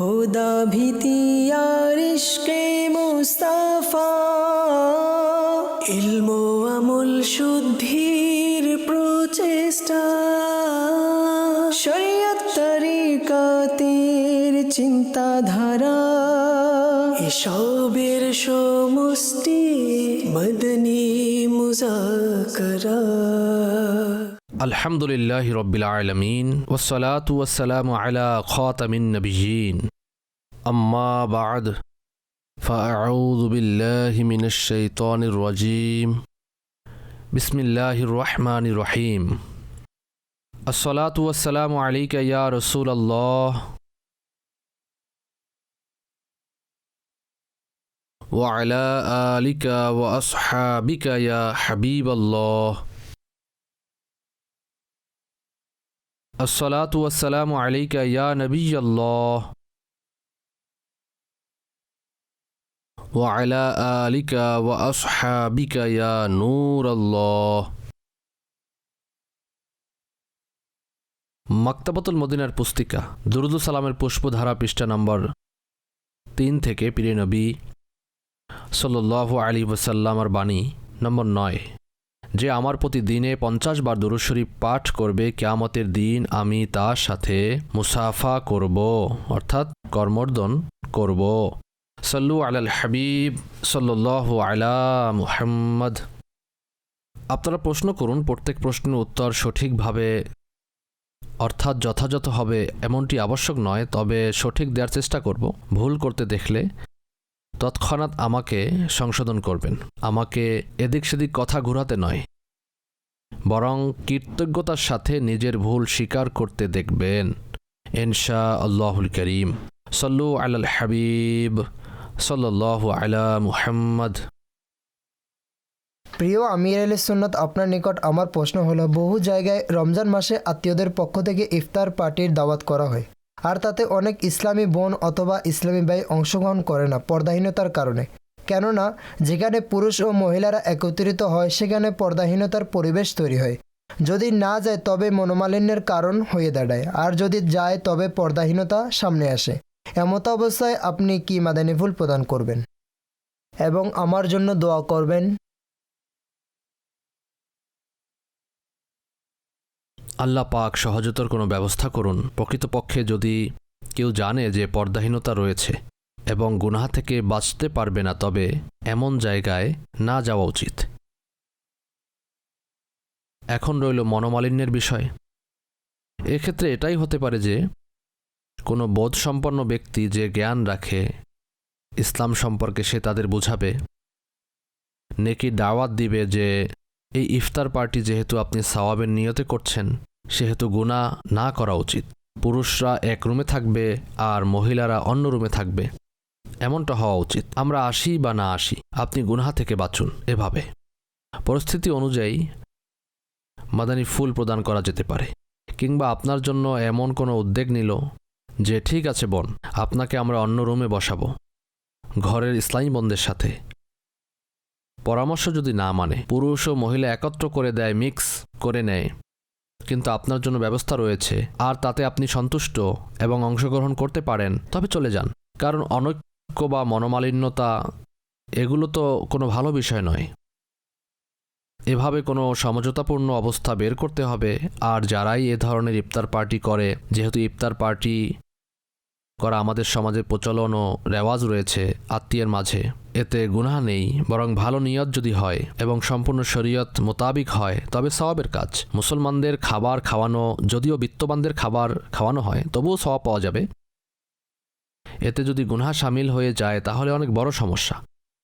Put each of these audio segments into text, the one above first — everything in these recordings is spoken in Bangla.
খোদা ভীতি আর ইশকে মুস্তাফা, ইলম আমল শুদ্ধির প্রচেষ্টা, শরিয়ত তরিকাতের চিন্তাধারা, এসবের সমষ্টি মদনী মুযাকারা। আলহামদুলিল্লাহি রাব্বিল আলামিন ওয়াসসালাতু ওয়াসসালামু আলা খাতামিন নাবিয়্যিন, আম্মা বা'দ, ফাআউযু বিল্লাহি মিনাশ শাইতানির রাজীম, বিসমিল্লাহির রহমানির রহিম। আসসালাতু ওয়াসসালামু আলাইকা ইয়া রাসূলাল্লাহ ওয়া আলা আলিকা ওয়া আসহাবিকা ইয়া হাবিবাল্লাহ। আসসালাতু ওয়াসসালামু আলাইকা ইয়া নবিয়্যাল্লাহ ওয়া আলা আলিকা ওয়া আসহাবিকা ইয়া নূরাল্লাহ। মাকতাবাতুল মদিনার পুস্তিকা দুরুদ ও সালামের পুষ্পধারা পৃষ্ঠা নম্বর 3 থেকে প্রিয় নবী সাল্লাল্লাহু আলাইহি ওয়াসাল্লামের বাণী নম্বর 9, যে আমার প্রতি দিনে 50 বার দুরূদ শরীফ পাঠ করবে, কিয়ামতের দিন আমি তার সাথে মুসাফা করব, অর্থাৎ করমর্দন করব। সাল্লু আলাল হাবিব সাল্লাল্লাহু আলা মুহাম্মদ। আপনারা প্রশ্ন করুন, প্রত্যেক প্রশ্নের উত্তর সঠিকভাবে অর্থাৎ যথাযথ হবে এমনটি আবশ্যক নয়, তবে সঠিক দেওয়ার চেষ্টা করব। ভুল করতে দেখলে তৎক্ষণাৎ আমাকে সংশোধন করবেন। আমাকে এদিক সেদিক কথা ঘুরাতে নয়, বরং কৃতজ্ঞতার সাথে নিজের ভুল স্বীকার করতে দেখবেন, ইনশা আল্লাহুল করিম। সাল্লু আলাল হাবিব সাল্লাল্লাহু আলা মুহাম্মদ। প্রিয় আমির আলী সুন্নত, আপনার নিকট আমার প্রশ্ন হলো, বহু জায়গায় রমজান মাসে আত্মীয়দের পক্ষ থেকে ইফতার পার্টির দাওয়াত করা হয়, আর তাতে অনেক ইসলামী বোন অথবা ইসলামী ভাই অংশগ্রহণ করে না পর্দাহীনতার কারণে। কেননা যেখানে পুরুষ ও মহিলারা একত্রিত হয় সেখানে পর্দাহীনতার পরিবেশ তৈরি হয়। যদি না যায় তবে মনোমালিন্যের কারণ হয়ে দাঁড়ায়, আর যদি যায় তবে পর্দাহীনতা সামনে আসে। এমত অবস্থায় আপনি কি মাদানী ফুল প্রদান করবেন এবং আমার জন্য দোয়া করবেন। আল্লাহ পাক সহজতর কোনো ব্যবস্থা করুন। প্রকৃতপক্ষে যদি কেউ জানে যে পর্দাহীনতা রয়েছে এবং গুনাহ থেকে বাঁচতে পারবে না, তবে এমন জায়গায় না যাওয়া উচিত। এখন রইল মনোমালিন্যের বিষয়। এক্ষেত্রে এটাই হতে পারে যে কোনো বোধসম্পন্ন ব্যক্তি যে জ্ঞান রাখে ইসলাম সম্পর্কে, সে তাদের বুঝাবে, নেকির দাওয়াত দিবে যে এই ইফতার পার্টি যেহেতু আপনি সওয়াবের নিয়তে করছেন, সেহেতু গুনাহ না করা উচিত। পুরুষরা এক রুমে থাকবে আর মহিলারা অন্য রুমে থাকবে, এমনটা হওয়া উচিত। আমরা আসি বা না আসি, আপনি গুনাহ থেকে বাঁচুন। এভাবে পরিস্থিতি অনুযায়ী মাদানী ফুল প্রদান করা যেতে পারে। কিংবা আপনার জন্য এমন কোনো উদ্যোগ নিল যে ঠিক আছে বোন, আপনাকে আমরা অন্য রুমে বসাবো ঘরের ইসলামী বোনদের সাথে। পরামর্শ যদি না মানে, পুরুষ ও মহিলা একত্র করে দেয়, মিক্স করে নেয়, কিন্তু আপনার জন্য ব্যবস্থা রয়েছে আর তাতে আপনি সন্তুষ্ট এবং অংশগ্রহণ করতে পারেন, তবে চলে যান। কারণ অনৈক্য বা মনোমালিন্যতা এগুলো তো কোনো ভালো বিষয় নয়। এভাবে কোনো সমঝোতাপূর্ণ অবস্থা বের করতে হবে। আর যারাই এ ধরনের ইফতার পার্টি করে, যেহেতু ইফতার পার্টি করা আমাদের সমাজে প্রচলন ও রেওয়াজ রয়েছে আত্মীয়ের মাঝে, এতে গুনাহ নেই, বরং ভালো নিয়ত যদি হয় এবং সম্পূর্ণ শরীয়ত মোতাবিক হয় তবে সওয়াবের কাজ। মুসলমানদের খাবার খাওয়ানো, যদিও বিত্তবানদের খাবার খাওয়ানো হয়, তবুও সওয়াব পাওয়া যাবে। এতে যদি গুনাহ শামিল হয়ে যায় তাহলে অনেক বড় সমস্যা।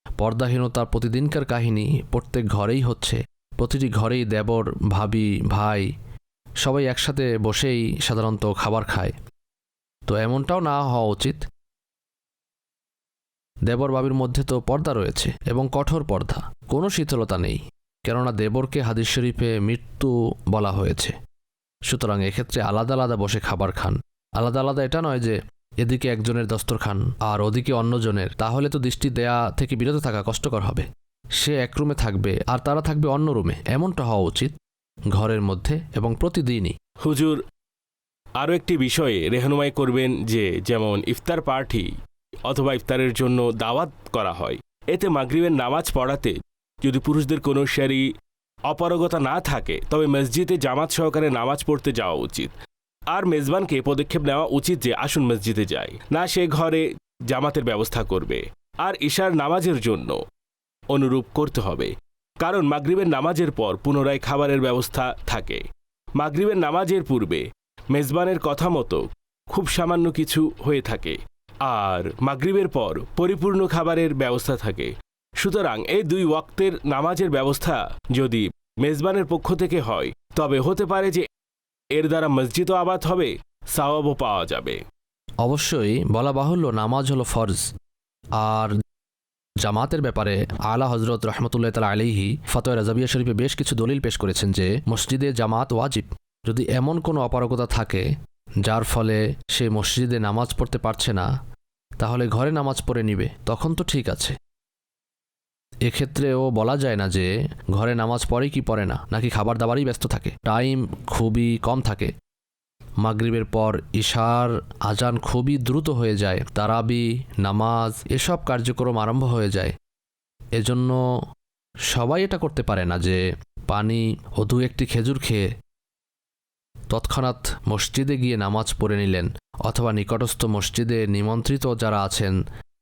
পর্দাহীনতা প্রতিদিনকার কাহিনী, প্রত্যেক ঘরেই হচ্ছে। প্রতিটি ঘরেই দেবর, ভাবি, ভাই সবাই একসাথে বসেই সাধারণত খাবার খায়। তো এমনটাও না হওয়া উচিত। দেবর ভাবির মধ্যে তো পর্দা রয়েছে এবং কঠোর পর্দা, কোনো শীতলতা নেই, কেননা দেবরকে হাদিস শরীফে মৃত্যু বলা হয়েছে। সুতরাং এক্ষেত্রে আলাদা আলাদা বসে খাবার খান। আলাদা আলাদা এটা নয় যে এদিকে একজনের দস্তরখান আর ওদিকে অন্যজনের, তাহলে তো দৃষ্টি দেয়া থেকে বিরত থাকা কষ্টকর হবে। সে এক রুমে থাকবে আর তারা থাকবে অন্য রুমে, এমনটা হওয়া উচিত ঘরের মধ্যে এবং প্রতিদিনই। হুজুর, আরও একটি বিষয়ে রেহনুমাই করবেন যে যেমন ইফতার পার্টি অথবা ইফতারের জন্য দাওয়াত করা হয়, এতে মাগরিবের নামাজ পড়াতে যদি পুরুষদের কোনো শরী অপারগতা না থাকে তবে মসজিদে জামাত সহকারে নামাজ পড়তে যাওয়া উচিত। আর মেজবানকে পদক্ষেপ নেওয়া উচিত যে আসুন মসজিদে যাই, না সে ঘরে জামাতের ব্যবস্থা করবে। আর ইশার নামাজের জন্য অনুরূপ করতে হবে, কারণ মাগরিবের নামাজের পর পুনরায় খাবারের ব্যবস্থা থাকে। মাগরিবের নামাজের পূর্বে মেজবানের কথা মতো খুব সামান্য কিছু হয়ে থাকে, আর মাগরিবের পর পরিপূর্ণ খাবারের ব্যবস্থা থাকে। সুতরাং এই 2 ওয়াক্তের নামাজের ব্যবস্থা যদি মেজবানের পক্ষ থেকে হয় তবে হতে পারে যে এর দ্বারা মসজিদও আবাদ হবে, সওয়াবও পাওয়া যাবে। অবশ্যই বলা বাহুল্য নামাজ হলো ফরজ। আর জামাতের ব্যাপারে আলা হজরত রহমতুল্লাহ তাআলা আলাইহি ফতোয়া রাজাবিয়া শরীফে বেশ কিছু দলিল পেশ করেছেন যে মসজিদে জামাত ওয়াজিব। যদি এমন কোনো অপারগতা থাকে যার ফলে সে মসজিদে নামাজ পড়তে পারছে না, তাহলে ঘরে নামাজ পড়ে নিবে, তখন তো ঠিক আছে। এক্ষেত্রেও বলা যায় না যে ঘরে নামাজ পড়ে কি পড়ে না, নাকি খাবার দাবারই ব্যস্ত থাকে, টাইম খুবই কম থাকে। মাগরিবের পর ইশার আজান খুবই দ্রুত হয়ে যায়, তারাবি নামাজ এসব কার্যক্রম আরম্ভ হয়ে যায়। এজন্য সবাই এটা করতে পারে না যে পানি ও 2-1টি খেজুর খেয়ে তৎক্ষণাৎ মসজিদে গিয়ে নামাজ পড়ে নিলেন, অথবা নিকটস্থ মসজিদে নিমন্ত্রিত যারা আছেন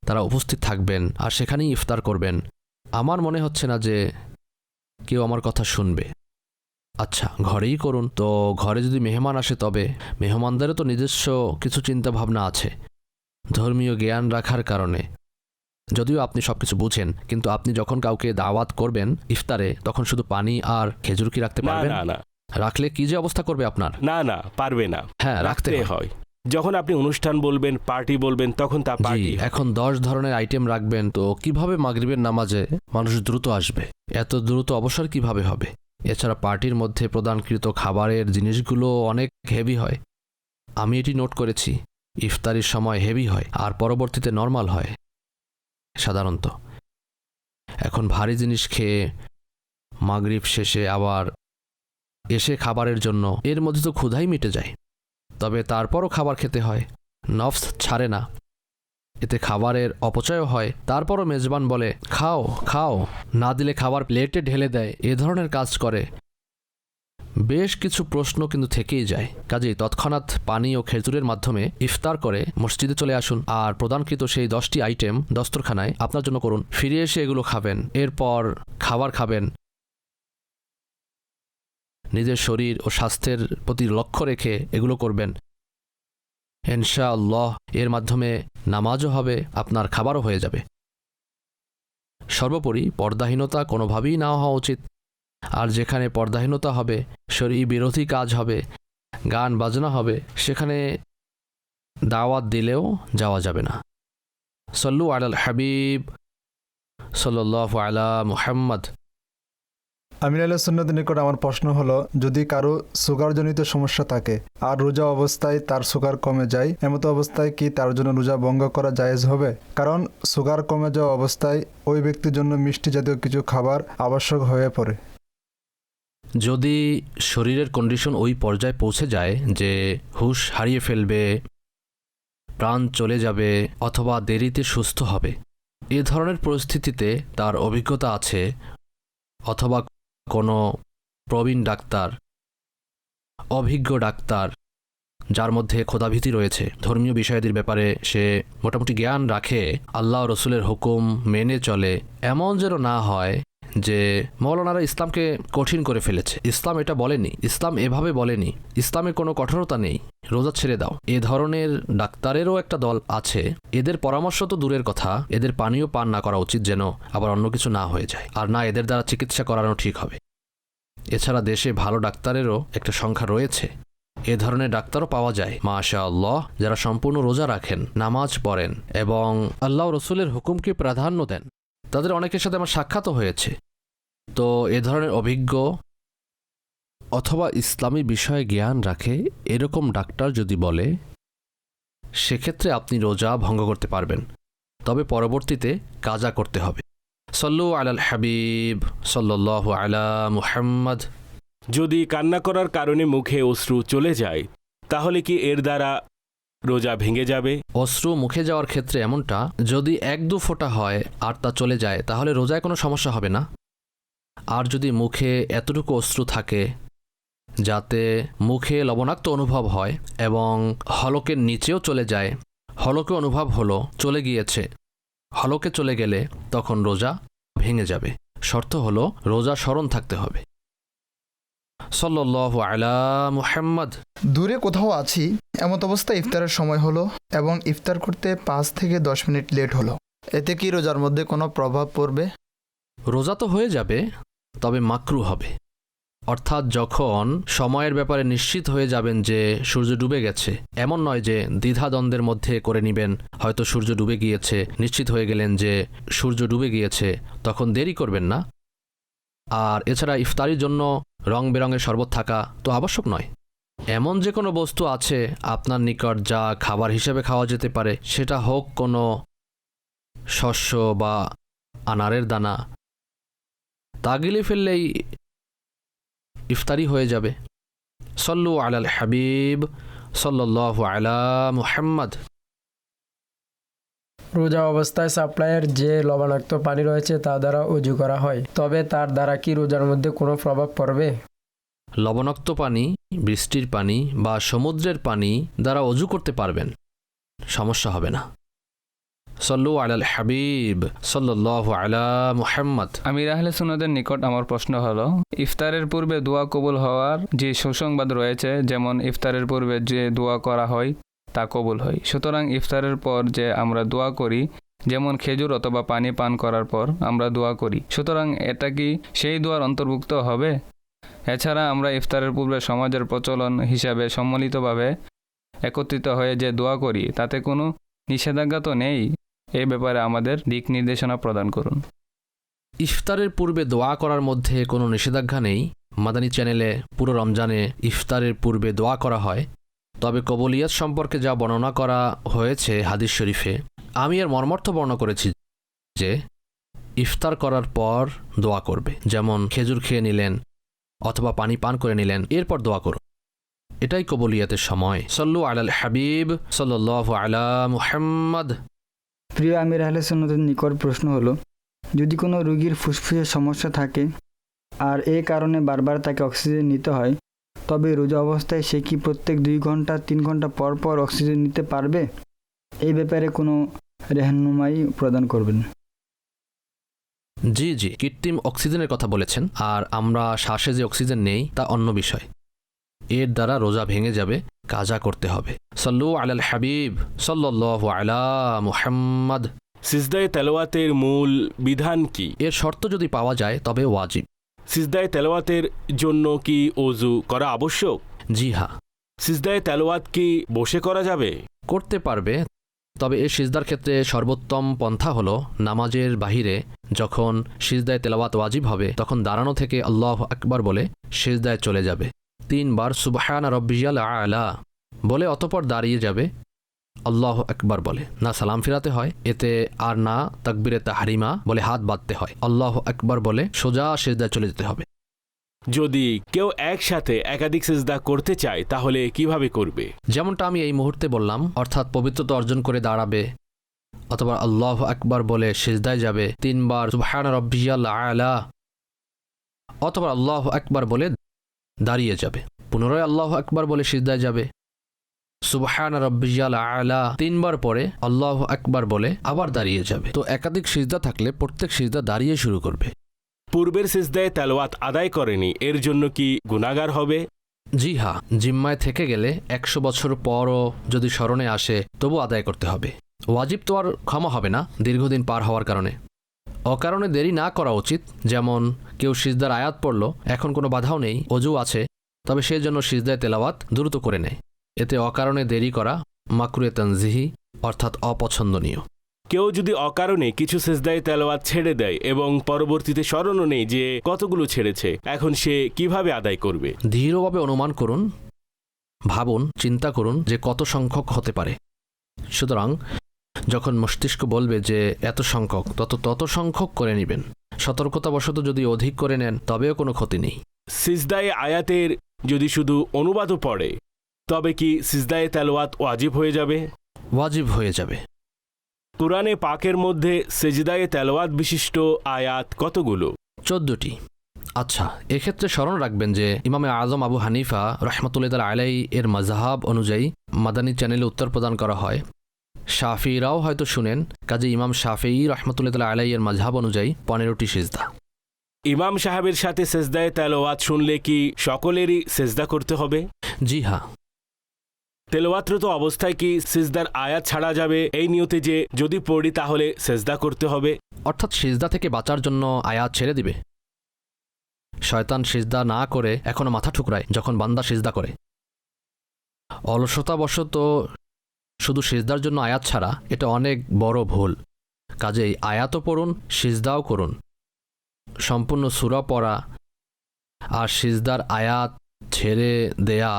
তারা উপস্থিত থাকবেন আর সেখানেই ইফতার করবেন। আমার মনে হচ্ছে না যে কেউ আমার কথা শুনবে। আচ্ছা, ঘরেই করুন। তো ঘরে যদি মেহমান আসে তবে মেহমানদেরও তো নিজস্ব কিছু চিন্তা ভাবনা আছে ধর্মীয় জ্ঞান রাখার কারণে। যদিও আপনি সব কিছু বুঝেন, কিন্তু আপনি যখন কাউকে দাওয়াত করবেন ইফতারে, তখন শুধু পানি আর খেজুর কি রাখতে না পারবেন? না না রাখলে কি যে অবস্থা করবে আপনার। না না পারবে না, হ্যাঁ, রাখতে হয়। যখন আপনি অনুষ্ঠান বলবেন, পার্টি বলবেন, তখন তা জি, পার্টি। এখন 10 ধরনের আইটেম রাখবেন, তো কিভাবে মাগরিবের নামাজে মানুষ দ্রুত আসবে? এত দ্রুত অবসর কিভাবে হবে? এছাড়া পার্টির মধ্যে প্রদানকৃত খাবারের জিনিসগুলো অনেক হেভি হয়। আমি এটি নোট করেছি, ইফতারির সময় হেভি হয় আর পরবর্তীতে নর্মাল হয় সাধারণত। এখন ভারী জিনিস খেয়ে মাগরিব শেষে আবার এসে খাবারের জন্য, এর মধ্যে তো ক্ষুধাই মিটে যায়। তবে তারপরও খাবার খেতে হয়, নফস ছাড়ে না, এতে খাবারের অপচয়ও হয়। তারপরও মেজবান বলে খাও খাও, না দিলে খাবার প্লেটে ঢেলে দেয়, এ ধরনের কাজ করে। বেশ কিছু প্রশ্ন কিন্তু থেকেই যায়। কাজেই তৎক্ষণাৎ পানি ও খেজুরের মাধ্যমে ইফতার করে মসজিদে চলে আসুন আর প্রদানকৃত সেই 10টি আইটেম দস্তরখানায় আপনার জন্য করুন। ফিরে এসে এগুলো খাবেন, এরপর খাবার খাবেন। নিজের শরীর ও স্বাস্থ্যের প্রতি লক্ষ্য রেখে এগুলো করবেন। ইনশাআল্লাহ এর মাধ্যমে নামাজও হবে, আপনার খাবারও হয়ে যাবে। সর্বোপরি পর্দাহীনতা কোনোভাবেই না হওয়া উচিত। আর যেখানে পর্দাহীনতা হবে, শরীর বিরোধী কাজ হবে, গান বাজনা হবে, সেখানে দাওয়াত দিলেও যাওয়া যাবে না। সল্লু আলাল হাবিব সাল্লাল্লাহু আলা মুহাম্মদ। আমির আলাহ সুন্নতের নিকট আমার প্রশ্ন হলো, যদি কারো সুগারজনিত সমস্যা থাকে আর রোজা অবস্থায় তার সুগার কমে যায়, এমতো অবস্থায় কি তার জন্য রোজা ভঙ্গ করা জায়েজ হবে? কারণ সুগার কমে যাওয়া অবস্থায় ওই ব্যক্তির জন্য মিষ্টি জাতীয় কিছু খাবার আবশ্যক হয়ে পড়ে। যদি শরীরের কন্ডিশন ওই পর্যায়ে পৌঁছে যায় যে হুঁশ হারিয়ে ফেলবে, প্রাণ চলে যাবে অথবা দেরিতে সুস্থ হবে, এ ধরনের পরিস্থিতিতে তার অভিজ্ঞতা আছে অথবা কোনো প্রবীণ ডাক্তার, অভিজ্ঞ ডাক্তার যার মধ্যে খোদাভীতি রয়েছে, ধর্মীয় বিষয়াদির ব্যাপারে সে মোটামুটি জ্ঞান রাখে, আল্লাহ রসুলের হুকুম মেনে চলে, এমন যেন না হয় যে মৌলানারা ইসলামকে কঠিন করে ফেলেছে। ইসলাম এটা বলেনি, ইসলাম এভাবে বলেনি, ইসলামে কোনো কঠোরতা নেই, রোজা ছেড়ে দাও। এ ধরনের ডাক্তারেরও একটা দল আছে। এদের পরামর্শ তো দূরের কথা, এদের পানীয় পান না করা উচিত যেন আবার অন্য কিছু না হয়ে যায়, আর না এদের দ্বারা চিকিৎসা করানো ঠিক হবে। এছাড়া দেশে ভালো ডাক্তারেরও একটা সংখ্যা রয়েছে, এ ধরনের ডাক্তারও পাওয়া যায় মাশাআল্লাহ, যারা সম্পূর্ণ রোজা রাখেন, নামাজ পড়েন এবং আল্লাহ রসুলের হুকুমকে প্রাধান্য দেন। তাদের অনেকের সাথে আমার সাক্ষাৎও হয়েছে। তো এ ধরনের অভিজ্ঞ অথবা ইসলামী বিষয়ে জ্ঞান রাখে এরকম ডাক্তার যদি বলে, সেক্ষেত্রে আপনি রোজা ভঙ্গ করতে পারবেন, তবে পরবর্তীতে কাজা করতে হবে। সল্লু আলাল হাবিব সাল্লাল্লাহু আলা মুহাম্মদ। যদি কান্না করার কারণে মুখে অশ্রু চলে যায় তাহলে কি এর দ্বারা রোজা ভেঙে যাবে? অশ্রু মুখে যাওয়ার ক্ষেত্রে এমনটা, যদি 1-2 ফোঁটা হয় আর তা চলে যায় তাহলে রোজায় কোনো সমস্যা হবে না। আর যদি মুখে এতটুকু অশ্রু থাকে যাতে মুখে লবণাক্ত অনুভব হয় এবং হলকের নিচেও চলে যায়, হলকে অনুভব হলো চলে গিয়েছে, হলকে চলে গেলে তখন রোজা ভেঙে যাবে। শর্ত হলো রোজা স্মরণ থাকতে হবে। সাল্লাল্লাহু আলা মুহাম্মদ। দূরে কোথাও আছি, এমত অবস্থায় ইফতারের সময় হলো এবং ইফতার করতে 5 থেকে 10 মিনিট লেট হলো, এতে কি রোজার মধ্যে কোনো প্রভাব পড়বে? রোজা তো হয়ে যাবে, তবে মাকরু হবে। অর্থাৎ যখন সময়ের ব্যাপারে নিশ্চিত হয়ে যাবেন যে সূর্য ডুবে গেছে, এমন নয় যে দ্বিধাদ্বন্দ্বের মধ্যে করে নেবেন, হয়তো সূর্য ডুবে গিয়েছে, নিশ্চিত হয়ে গেলেন যে সূর্য ডুবে গিয়েছে, তখন দেরি করবেন না। আর এছাড়া ইফতারির জন্য রং বেরঙের শরবত থাকা তো আবশ্যক নয়। এমন যে কোনো বস্তু আছে আপনার নিকট যা খাবার হিসেবে খাওয়া যেতে পারে, সেটা হোক কোনো শস্য বা আনারের দানা, তা গিলে ফেললেই ইফতারি হয়ে যাবে। সল্লু আলাল হাবিব সাল্লাল্লাহু আলা মুহাম্মদ। রোজা অবস্থায় সাপ্লাইয়ের যে লবণাক্ত পানি রয়েছে তা দ্বারা উজু করা হয়, তবে তার দ্বারা কি রোজার মধ্যে কোনো প্রভাব পড়বে? লবণাক্ত পানি, বৃষ্টির পানি বা সমুদ্রের পানি দ্বারা অজু করতে পারবেন, সমস্যা হবে না। সল্লু আলাল হাবিব সাল্লাল্লাহু আলা মুহাম্মদ। আমির আহলে সুন্নাতের নিকট আমার প্রশ্ন হলো, ইফতারের পূর্বে দোয়া কবুল হওয়ার যে সুসংবাদ রয়েছে, যেমন ইফতারের পূর্বে যে দোয়া করা হয় তা কবুল হয়, সুতরাং ইফতারের পর যে আমরা দোয়া করি, যেমন খেজুর অথবা পানি পান করার পর আমরা দোয়া করি, সুতরাং এটা কি সেই দোয়ার অন্তর্ভুক্ত হবে? এছাড়া আমরা ইফতারের পূর্বে সমাজের প্রচলন হিসাবে সম্মিলিতভাবে একত্রিত হয়ে যে দোয়া করি, তাতে কোনো নিষেধাজ্ঞা তো নেই? এই ব্যাপারে আমাদের দিক নির্দেশনা প্রদান করুন। ইফতারের পূর্বে দোয়া করার মধ্যে কোনো নিষেধাজ্ঞা নেই। মাদানী চ্যানেলে পুরো রমজানে ইফতারের পূর্বে দোয়া করা হয়, তবে কবুলিয়াত সম্পর্কে যা বর্ণনা করা হয়েছে হাদিস শরীফে, আমি এর মর্মার্থ বর্ণনা করেছি যে ইফতার করার পর দোয়া করবে, যেমন খেজুর খেয়ে নিলেন অথবা পানি পান করে নিলেন, এরপর দোয়া করুন, এটাই কবুলিয়াতের সময়। সল্লু আলাল হাবিব সাল্লাল্লাহু আলা মুহাম্মদ। প্রিয় আমির আহলে সুন্নাতের নিকট প্রশ্ন হলো, যদি কোনো রোগীর ফুসফুসের সমস্যা থাকে আর এই কারণে বারবার তাকে অক্সিজেন নিতে হয়, তবে রোজা অবস্থায় সে কি প্রত্যেক 2 ঘন্টা 3 ঘন্টা পর পর অক্সিজেন নিতে পারবে? এই ব্যাপারে কোনো রেহানুমাই প্রদান করবেন? জি জি, কৃত্রিম অক্সিজেনের কথা বলেছেন, আর আমরা শ্বাসে যে অক্সিজেন নেই তা অন্য বিষয়। এর দ্বারা রোজা ভেঙে যাবে, কাজা করতে হবে। সল্লু আলাল হাবিব সাল্লাল্লাহু আলা মুহাম্মদ। সিজদায়ে তেলাওয়াতের মূল বিধান কি? এর শর্ত যদি পাওয়া যায় তবে ওয়াজিব। সিজদায়ে তেলাওয়াতের জন্য কি ওযু করা আবশ্যক? জি হ্যাঁ, সিজদায়ে তেলাওয়াত কি বসে করা যাবে? করতে পারবে, তবে এই সিজদার ক্ষেত্রে সর্বোত্তম পন্থা হলো নামাজের বাহিরে যখন সিজদায়ে তেলাওয়াত ওয়াজিব হবে তখন দাঁড়ানো থেকে আল্লাহু আকবার বলে সিজদায় চলে যাবে, 3 বার সুবহান রাব্বিয়াল আলা বলে অতঃপর দাঁড়িয়ে যাবে, আল্লাহু আকবার বলে না সালাম ফিরাতে হয়, এতে আর না তাকবীরে তাহরিমা বলে হাত বাঁধতে হয়, আল্লাহু আকবার বলে সোজা সিজদায় চলে যেতে হবে। যদি কেউ একসাথে একাধিক সিজদা করতে চায় তাহলে কিভাবে করবে? যেমনটা আমি এই মুহূর্তে বললাম, অর্থাৎ পবিত্রতা অর্জন করে দাঁড়াবে অথবা আল্লাহু আকবার বলে সিজদায় যাবে, 3 বার সুবহান রাব্বিয়াল আলা অথবা আল্লাহু আকবার বলে দাঁড়িয়ে যাবে, পুনরায় আল্লাহু আকবার বলে সিজদায় যাবে, সুবহান রাব্বিয়াল আলা 3 বার পরে আল্লাহু আকবার বলে আবার দাঁড়িয়ে যাবে। তো একাধিক সিজদা থাকলে প্রত্যেক সিজদা দাঁড়িয়ে শুরু করবে। পূর্বের সিজদায়ে তেলাওয়াত আদায় করেনি, এর জন্য কি গুনাহগার হবে? জি হ্যাঁ, জিম্মায় থেকে গেলে 100 বছর পরও যদি স্মরণে আসে তবু আদায় করতে হবে। ওয়াজিব তো আর ক্ষমা হবে না দীর্ঘদিন পার হওয়ার কারণে। অকারণে দেরি না করা উচিত, যেমন কেউ সিজদার আয়াত পড়ল, এখন কোনো বাধাও নেই, অজু আছে, তবে সেই জন্য সিজদায়ে তেলাওয়াত দ্রুত করে নেয়, এতে অকারণে দেরি করা মাকরুহে তানজিহি অর্থাৎ অপছন্দনীয়। কেউ যদি অকারণে কিছু সিজদায়ে তেলাওয়াত ছেড়ে দেয় এবং পরবর্তীতে স্মরণও নেই যে কতগুলো ছেড়েছে, এখন সে কিভাবে আদায় করবে? ধীরভাবে অনুমান করুন, ভাবুন, চিন্তা করুন যে কত সংখ্যক হতে পারে। সুতরাং যখন মস্তিষ্ক বলবে যে এত সংখ্যক, তত সংখ্যক করে নেবেন। সতর্কতাবশত যদি অধিক করে নেন তবেও কোনো ক্ষতি নেই। সিজদায়ে আয়াতের যদি শুধু অনুবাদও পড়ে তবে কি সিজদায়ে তেলাওয়াত ওয়াজিব হয়ে যাবে? ওয়াজিব হয়ে যাবে। কুরআনে পাকের মধ্যে সেজদায়ে তেলাওয়াত বিশিষ্ট আয়াত কতগুলো? 14টি। আচ্ছা, এক্ষেত্রে স্মরণ রাখবেন যে ইমামে আজম আবু হানিফা রহমতুল্লাহ আলাই এর মাজহাব অনুযায়ী মাদানী চ্যানেলে উত্তর প্রদান করা হয়। শাফিরাও হয়তো শুনেন, কাজে ইমাম শাফিঈ রহমতুল্লাহ আলাই এর মাজহাব অনুযায়ী 15টি সিজদা। ইমাম সাহেবের সাথে সেজদায়ে তেলাওয়াত শুনলে কি সকলেরই সেজদা করতে হবে? জি হ্যাঁ। তেলাওয়াতরত অবস্থায় কি সিজদার আয়াত ছাড়া যাবে এই নিয়তে যে যদি পড়ি তাহলে সেজদা করতে হবে? অর্থাৎ সিজদা থেকে বাঁচার জন্য আয়াত ছেড়ে দিবে। শয়তান সিজদা না করে এখনো মাথা ঠুকরায় যখন বান্দা সিজদা করে। অলসতাবশত শুধু সিজদার জন্য আয়াত ছাড়া এটা অনেক বড় ভুল। কাজেই আয়াতও পড়ুন, সিজদাও করুন। সম্পূর্ণ সূরা পড়া আর সিজদার আয়াত ছেড়ে দেয়া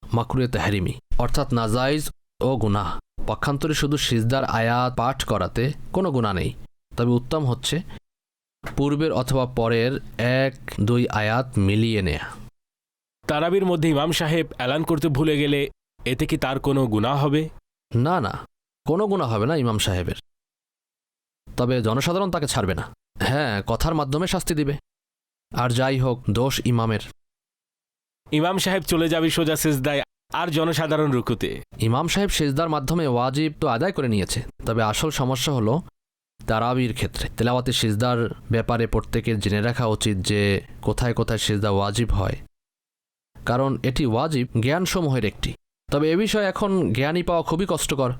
মাকরুহে তাহরিমি, অর্থাৎ নাজাইজ ও গুনাহ। পক্ষান্তরে শুধু সিজদার আয়াত পাঠ করাতে কোনো গুনাহ নেই, তবে উত্তম হচ্ছে পূর্বের অথবা পরের 1-2 আয়াত মিলিয়ে নেয়া। তারাবির মধ্যে ইমাম সাহেব এলান করতে ভুলে গেলে এতে কি তার কোনো গুনাহ হবে? না না, কোনো গুনাহ হবে না ইমাম সাহেবের, তবে জনসাধারণ তাকে ছাড়বে না। হ্যাঁ, কথার মাধ্যমে শাস্তি দিবে। আর যাই হোক, দোষ ইমামের। ইমাম সাহেব চলে যাবে সোজা সিজদায় আর জনসাধারণ রুকুতে। ইমাম সাহেব সিজদার মাধ্যমে ওয়াজিব তো আদায় করে নিয়েছে, তবে আসল সমস্যা হলো তারাবির ক্ষেত্রে। তেলাওয়াতে সিজদার ব্যাপারে প্রত্যেকের জেনে রাখা উচিত যে কোথায় কোথায় সিজদা ওয়াজিব হয়, কারণ এটি ওয়াজিব জ্ঞানসমূহের একটি। তবে এ বিষয়ে এখন জ্ঞানই পাওয়া খুবই কষ্টকর।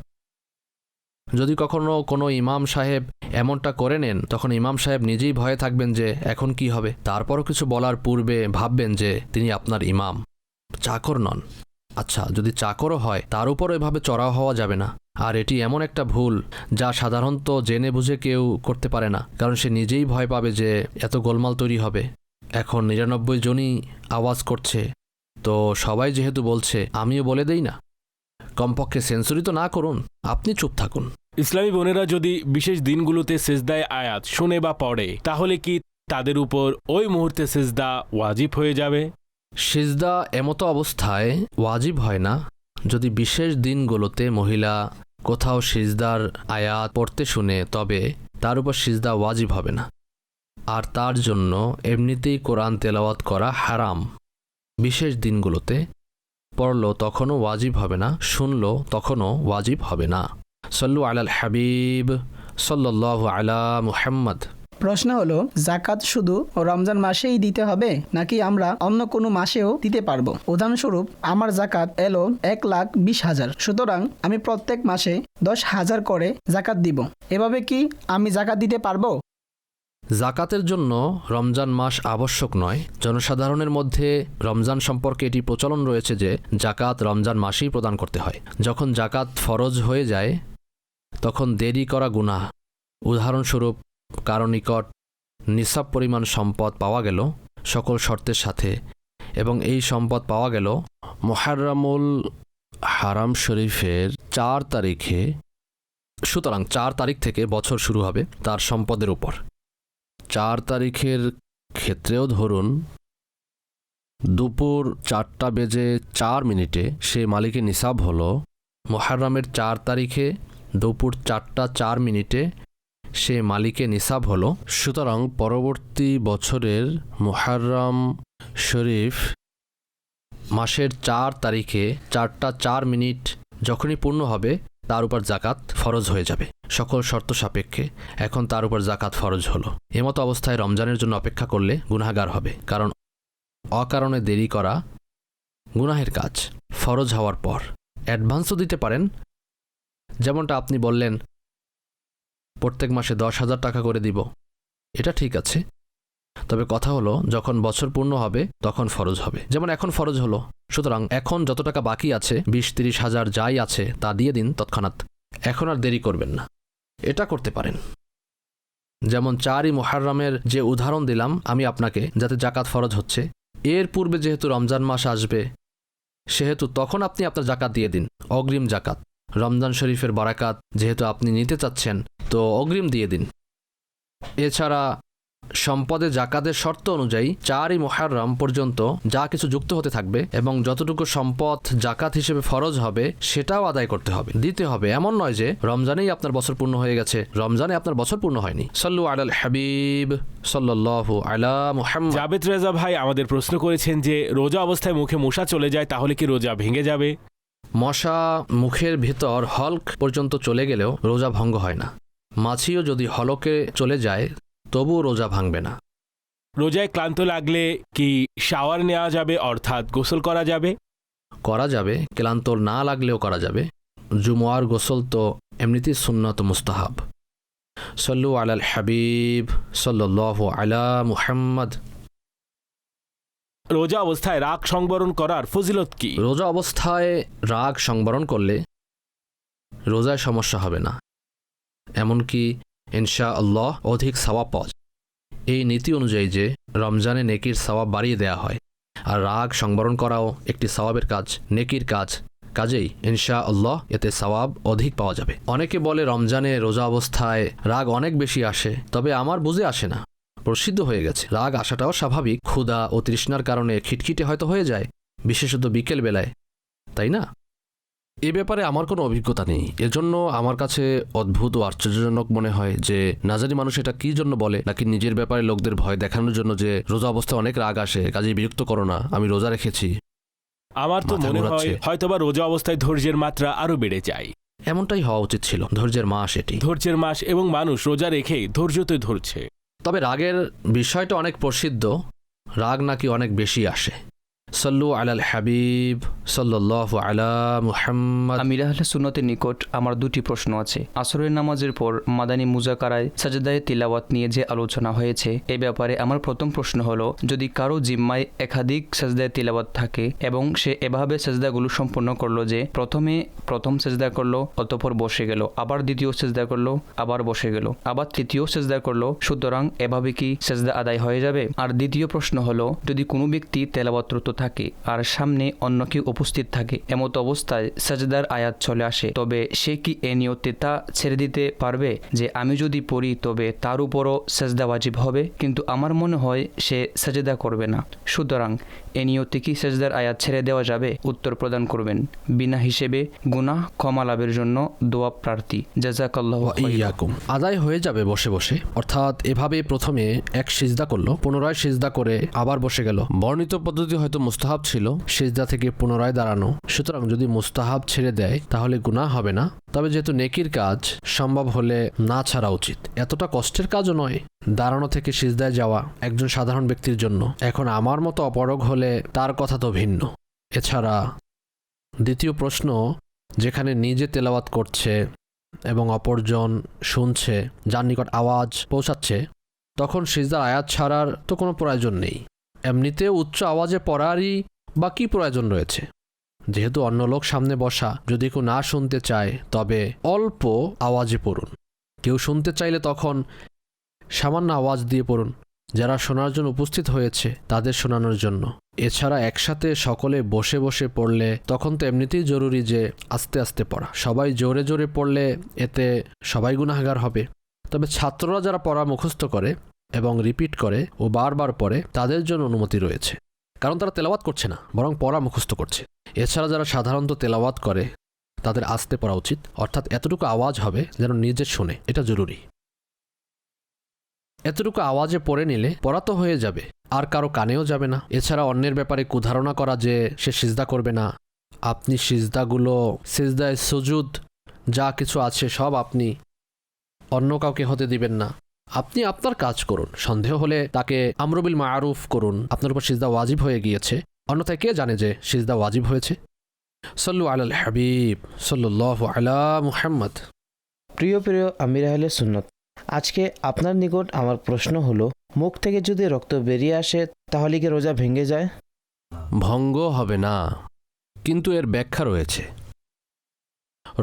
যদি কখনো কোনো ইমাম সাহেব এমনটা করে নেন, তখন ইমাম সাহেব নিজেই ভয়ে থাকবেন যে এখন কি হবে। তারপরও কিছু বলার পূর্বে ভাববেন যে তিনি আপনার ইমাম, চাকর নন। আচ্ছা, যদি চাকরও হয় তার উপর এভাবে চড়াও হওয়া যাবে না। আর এটি এমন একটা ভুল যা সাধারণত জেনে বুঝে কেউ করতে পারে না, কারণ সে নিজেই ভয় পাবে যে এত গোলমাল তৈরি হবে। এখন 99 জনই আওয়াজ করছে, তো সবাই যেহেতু বলছে আমিও বলে দেই না। কমপক্ষে সেঞ্চুরি তো না করুন, আপনি চুপ থাকুন। ইসলামী বোনেরা যদি বিশেষ দিনগুলোতে সেজদায় আয়াত শুনে বা পড়ে, তাহলে কি তাদের উপর ওই মুহূর্তে সেজদা ওয়াজিব হয়ে যাবে? সিজদা এমতো অবস্থায় ওয়াজিব হয় না যদি বিশেষ দিনগুলোতে মহিলা কোথাও সিজদার আয়াত পড়তে শুনে, তবে তার উপর সিজদা ওয়াজিব হবে না। আর তার জন্য এমনিতেই কোরআন তেলাওয়াত করা হারাম। বিশেষ দিনগুলোতে পড়লো তখনও ওয়াজিব হবে না, শুনলো তখনও ওয়াজিব হবে না। সল্লু আলাল হাবিব সাল্লাল্লাহু আলা মুহাম্মদ। প্রশ্ন হলো, জাকাত শুধু রমজান মাসেই দিতে হবে নাকি আমরা অন্য কোনো মাসেও দিতে পারবো? উদাহরণস্বরূপ, আমার জাকাত এলো 1,20,000, সুতরাং আমি প্রত্যেক মাসে 10,000 করে জাকাত দিব। এভাবে কি আমি জাকাত দিতে পারবো? জাকাতের জন্য রমজান মাস আবশ্যক নয়। জনসাধারণের মধ্যে রমজান সম্পর্কে এটি প্রচলন রয়েছে যে জাকাত রমজান মাসেই প্রদান করতে হয়। যখন জাকাত ফরজ হয়ে যায় তখন দেরি করা গুনাহ। উদাহরণস্বরূপ, কারো নিকট নিসাব পরিমাণ সম্পদ পাওয়া গেল সকল শর্তের সাথে, এবং এই সম্পদ পাওয়া গেল মুহাররামুল হারাম শরীফের 4 তারিখে, সুতরাং 4 তারিখ থেকে বছর শুরু হবে তার সম্পদের উপর। 4 তারিখের ক্ষেত্রেও ধরুন দুপুর 4:04 সে মালিকের নিসাব হলো। মুহাররমের 4 তারিখে দুপুর 4:04 সে মালিকের নিসাব হলো। সুতরাং পরবর্তী বছরের মুহাররম শরীফ মাসের 4 তারিখে 4:04 যখনই পূর্ণ হবে তার উপর জাকাত ফরজ হয়ে যাবে সকল শর্ত সাপেক্ষে। এখন তার উপর জাকাত ফরজ হলো। এমতো অবস্থায় রমজানের জন্য অপেক্ষা করলে গুনাহগার হবে, কারণ অকারণে দেরি করা গুনাহের কাজ। ফরজ হওয়ার পর অ্যাডভান্সও দিতে পারেন, যেমনটা আপনি বললেন প্রত্যেক মাসে 10,000 টাকা করে দিব, এটা ঠিক আছে। তবে কথা হলো যখন বছর পূর্ণ হবে তখন ফরজ হবে, যেমন এখন ফরজ হলো। সুতরাং এখন যত টাকা বাকি আছে 20-30 হাজার যাই আছে তা দিয়ে দিন তৎক্ষণাৎ, এখন আর দেরি করবেন না। এটা করতে পারেন। যেমন 4ই মুহাররমের যে উদাহরণ দিলাম আমি আপনাকে, যাতে জাকাত ফরজ হচ্ছে, এর পূর্বে যেহেতু রমজান মাস আসবে সেহেতু তখন আপনি আপনার জাকাত দিয়ে দিন, অগ্রিম জাকাত। রমজান শরীফের বারাকাত যেহেতু আপনি নিতে চাচ্ছেন তো অগ্রিম দিয়ে দিন। এছাড়া সম্পদে জাকাতের শর্ত অনুযায়ী 4ই মুহররম পর্যন্ত যা কিছু যুক্ত হতে থাকবে এবং যতটুকু সম্পদ জাকাত হিসেবে ফরজ হবে সেটাও আদায় করতে হবে, দিতে হবে। এমন নয় যে রমজানেই আপনার বছর পূর্ণ হয়ে গেছে, রমজানে আপনার বছর পূর্ণ হয়নি। সাল্লু আলাল হাবিব সাল্লাল্লাহু আলা মুহাম্মদ। জাবেদ রেজা ভাই আমাদের প্রশ্ন করেছেন যে রোজা অবস্থায় মুখে মশা চলে যায় তাহলে কি রোজা ভেঙে যাবে? মশা মুখের ভিতর হলক পর্যন্ত চলে গেলেও রোজা ভঙ্গ হয় না। মাছিও যদি হলকে চলে যায় তবুও রোজা ভাঙবে না। রোজায় ক্লান্ত লাগলে কি শাওয়ার নেওয়া যাবে, অর্থাৎ গোসল করা যাবে? করা যাবে, ক্লান্ত না লাগলেও করা যাবে। জুমুয়ার গোসল তো এমনিতেই সুন্নত মুস্তাহাব। সল্লু আলাল হাবিব সাল্লাল্লাহু আলা মুহাম্মদ। রোজা অবস্থায় রাগ সংবরণ করার ফজিলত কি? রোজা অবস্থায় রাগ সংবরণ করলে রোজায় সমস্যা হবে না, এমনকি ইনশাআল্লাহ অধিক সওয়াব পাওয়া যায়। এই নীতি অনুযায়ী যে রমজানে নেকির সওয়াব বাড়িয়ে দেয়া হয়, আর রাগ সংবরণ করাও একটি সওয়াবের কাজ, নেকির কাজ, কাজেই ইনশাআল্লাহ এতে সওয়াব অধিক পাওয়া যাবে। অনেকে বলে রমজানে রোজা অবস্থায় রাগ অনেক বেশি আসে, তবে আমার বুঝে আসে না, প্রসিদ্ধ হয়ে গেছে। রাগ আসাটাও স্বাভাবিক, ক্ষুধা ও তৃষ্ণার কারণে খিটখিটে হয়তো হয়ে যায়, বিশেষত বিকেল বেলায়, তাই না? এ ব্যাপারে আমার কোনো অভিজ্ঞতা নেই, এজন্য আমার কাছে অদ্ভুত ও আশ্চর্যজনক মনে হয় যে না জানি মানুষ এটা কী জন্য বলে, নাকি নিজের ব্যাপারে লোকদের ভয় দেখানোর জন্য যে রোজা অবস্থায় অনেক রাগ আসে, কাজেই বিরক্ত করো না, আমি রোজা রেখেছি। আমার তো মাথা মনে হয় ঘোরাচ্ছে। হয়তোবা রোজা অবস্থায় ধৈর্যের মাত্রা আরো বেড়ে যায়। এমনটাই হওয়া উচিত ছিল, ধৈর্যের মাস এটি। ধৈর্যের মাস এবং মানুষ রোজা রেখেই ধৈর্যতে ধরছে। তবে রাগের বিষয়টা অনেক প্রসিদ্ধ, রাগ নাকি অনেক বেশি আসে। সল্লু আলাল হাবিব সাল্লাল্লাহু আলা মুহাম্মদ। আমির আহলে সুন্নতের নিকট আমার দুটি প্রশ্ন আছে। আসরের নামাজের পর মাদানী মুজাকারায় সাজদায়ে তিলাওয়াত নিয়ে যে আলোচনা হয়েছে, এ ব্যাপারে আমার প্রথম প্রশ্ন হলো, যদি কারো জিম্মায় একাধিক সাজদায়ে তিলাওয়াত থাকে এবং সে এভাবে সাজদাগুলো সম্পন্ন করলো যে প্রথমে প্রথম সাজদা করলো, অতঃপর বসে গেল, আবার দ্বিতীয় সাজদা করলো, আবার বসে গেল, আবার তৃতীয় সাজদা করলো, সুতরাং এভাবে কি সাজদা আদায় হয়ে যাবে? আর দ্বিতীয় প্রশ্ন হলো, যদি কোনো ব্যক্তি তেলাওয়াতরত থাকে আর সামনে অন্য কেউ উপস্থিত থাকে, এমত অবস্থায় সাজদার আয়াত চলে আসে, তবে সে কি এ নিয়তে তা ছেড়ে দিতে পারবে যে আমি যদি পড়ি তবে তার উপরও সাজদা ওয়াজিব হবে, কিন্তু আমার মনে হয় সে সাজদা করবে না, সুতরাং এ নিয়তে কি সাজদার আয়াত ছেড়ে দেওয়া যাবে? উত্তর প্রদান করবেন বিনা হিসেবে গুনাহ ক্ষমা লাভের জন্য দোয়া প্রার্থী। জাযাকাল্লাহু ইয়াকুম। আদায় হয়ে যাবে বসে বসে, অর্থাৎ এভাবে প্রথমে এক সিজদা করলো, পুনরায় সিজদা করে আবার বসে গেল। বর্ণিত পদ্ধতি হয়তো মুস্তাহাব ছিল সিজদা থেকে পুনরায় দাঁড়ানো, সুতরাং যদি মুস্তাহাব ছেড়ে দেয় তাহলে গুনাহ হবে না। তবে যেহেতু নেকির কাজ, সম্ভব হলে না ছাড়া উচিত। এতটা কষ্টের কাজও নয় দাঁড়ানো থেকে সিজদায় যাওয়া একজন সাধারণ ব্যক্তির জন্য। এখন আমার মতো অপরগ হলে তার কথা তো ভিন্ন। এছাড়া দ্বিতীয় প্রশ্ন, যেখানে নিজে তেলাওয়াত করছে এবং অপরজন শুনছে, যার নিকট আওয়াজ পৌঁছাচ্ছে, তখন সিজদার আয়াত ছাড়ার তো কোনো প্রয়োজন নেই। এমনিতেও উচ্চ আওয়াজে পড়ারই বা কী প্রয়োজন রয়েছে? যেহেতু অন্য লোক সামনে বসা, যদি কেউ না শুনতে চায় তবে অল্প আওয়াজে পড়ুন। কেউ শুনতে চাইলে তখন সামান্য আওয়াজ দিয়ে পড়ুন, যারা শোনার জন্য উপস্থিত হয়েছে তাদের শোনানোর জন্য। এছাড়া একসাথে সকলে বসে বসে পড়লে তখন তো এমনিতেই জরুরি যে আস্তে আস্তে পড়া। সবাই জোরে জোরে পড়লে এতে সবাই গুনাহগার হবে। তবে ছাত্ররা যারা পড়া মুখস্থ করে এবং রিপিট করে ও বারবার পড়ে, তাদের জন্য অনুমতি রয়েছে, কারণ তারা তেলাওয়াত করছে না, বরং পড়া মুখস্থ করছে। এছাড়া যারা সাধারণত তেলাওয়াত করে তাদের আস্তে পড়া উচিত, অর্থাৎ এতটুকু আওয়াজ হবে যেন নিজে শুনে, এটা জরুরি। এতটুকু আওয়াজে পড়ে নিলে পড়া তো হয়ে যাবে, আর কারো কানেও যাবে না। এছাড়া অন্যের ব্যাপারে কুধারণা করা যে সে সিজদা করবে না, আপনি সিজদাগুলো, সিজদায় সুজুদ যা কিছু আছে সব আপনি অন্য কাউকে হতে দিবেন না। আপনি আপনার কাজ করুন, সন্দেহ হলে তাকে আমর বিল মারুফ করুন, আপনার উপর সিজদা ওয়াজিব হয়ে গিয়েছে, অন্যথায় কে জানে যে সিজদা ওয়াজিব হয়েছে। সল্লু আলাল হাবিব সাল্লাল্লাহু আলা মুহাম্মদ। প্রিয় প্রিয় আমির আহলে সুন্নত, আজকে আপনার নিকট আমার প্রশ্ন হলো, মুখ থেকে যদি রক্ত বেরিয়ে আসে তাহলে কি রোজা ভেঙে যায়? ভঙ্গ হবে না, কিন্তু এর ব্যাখ্যা রয়েছে।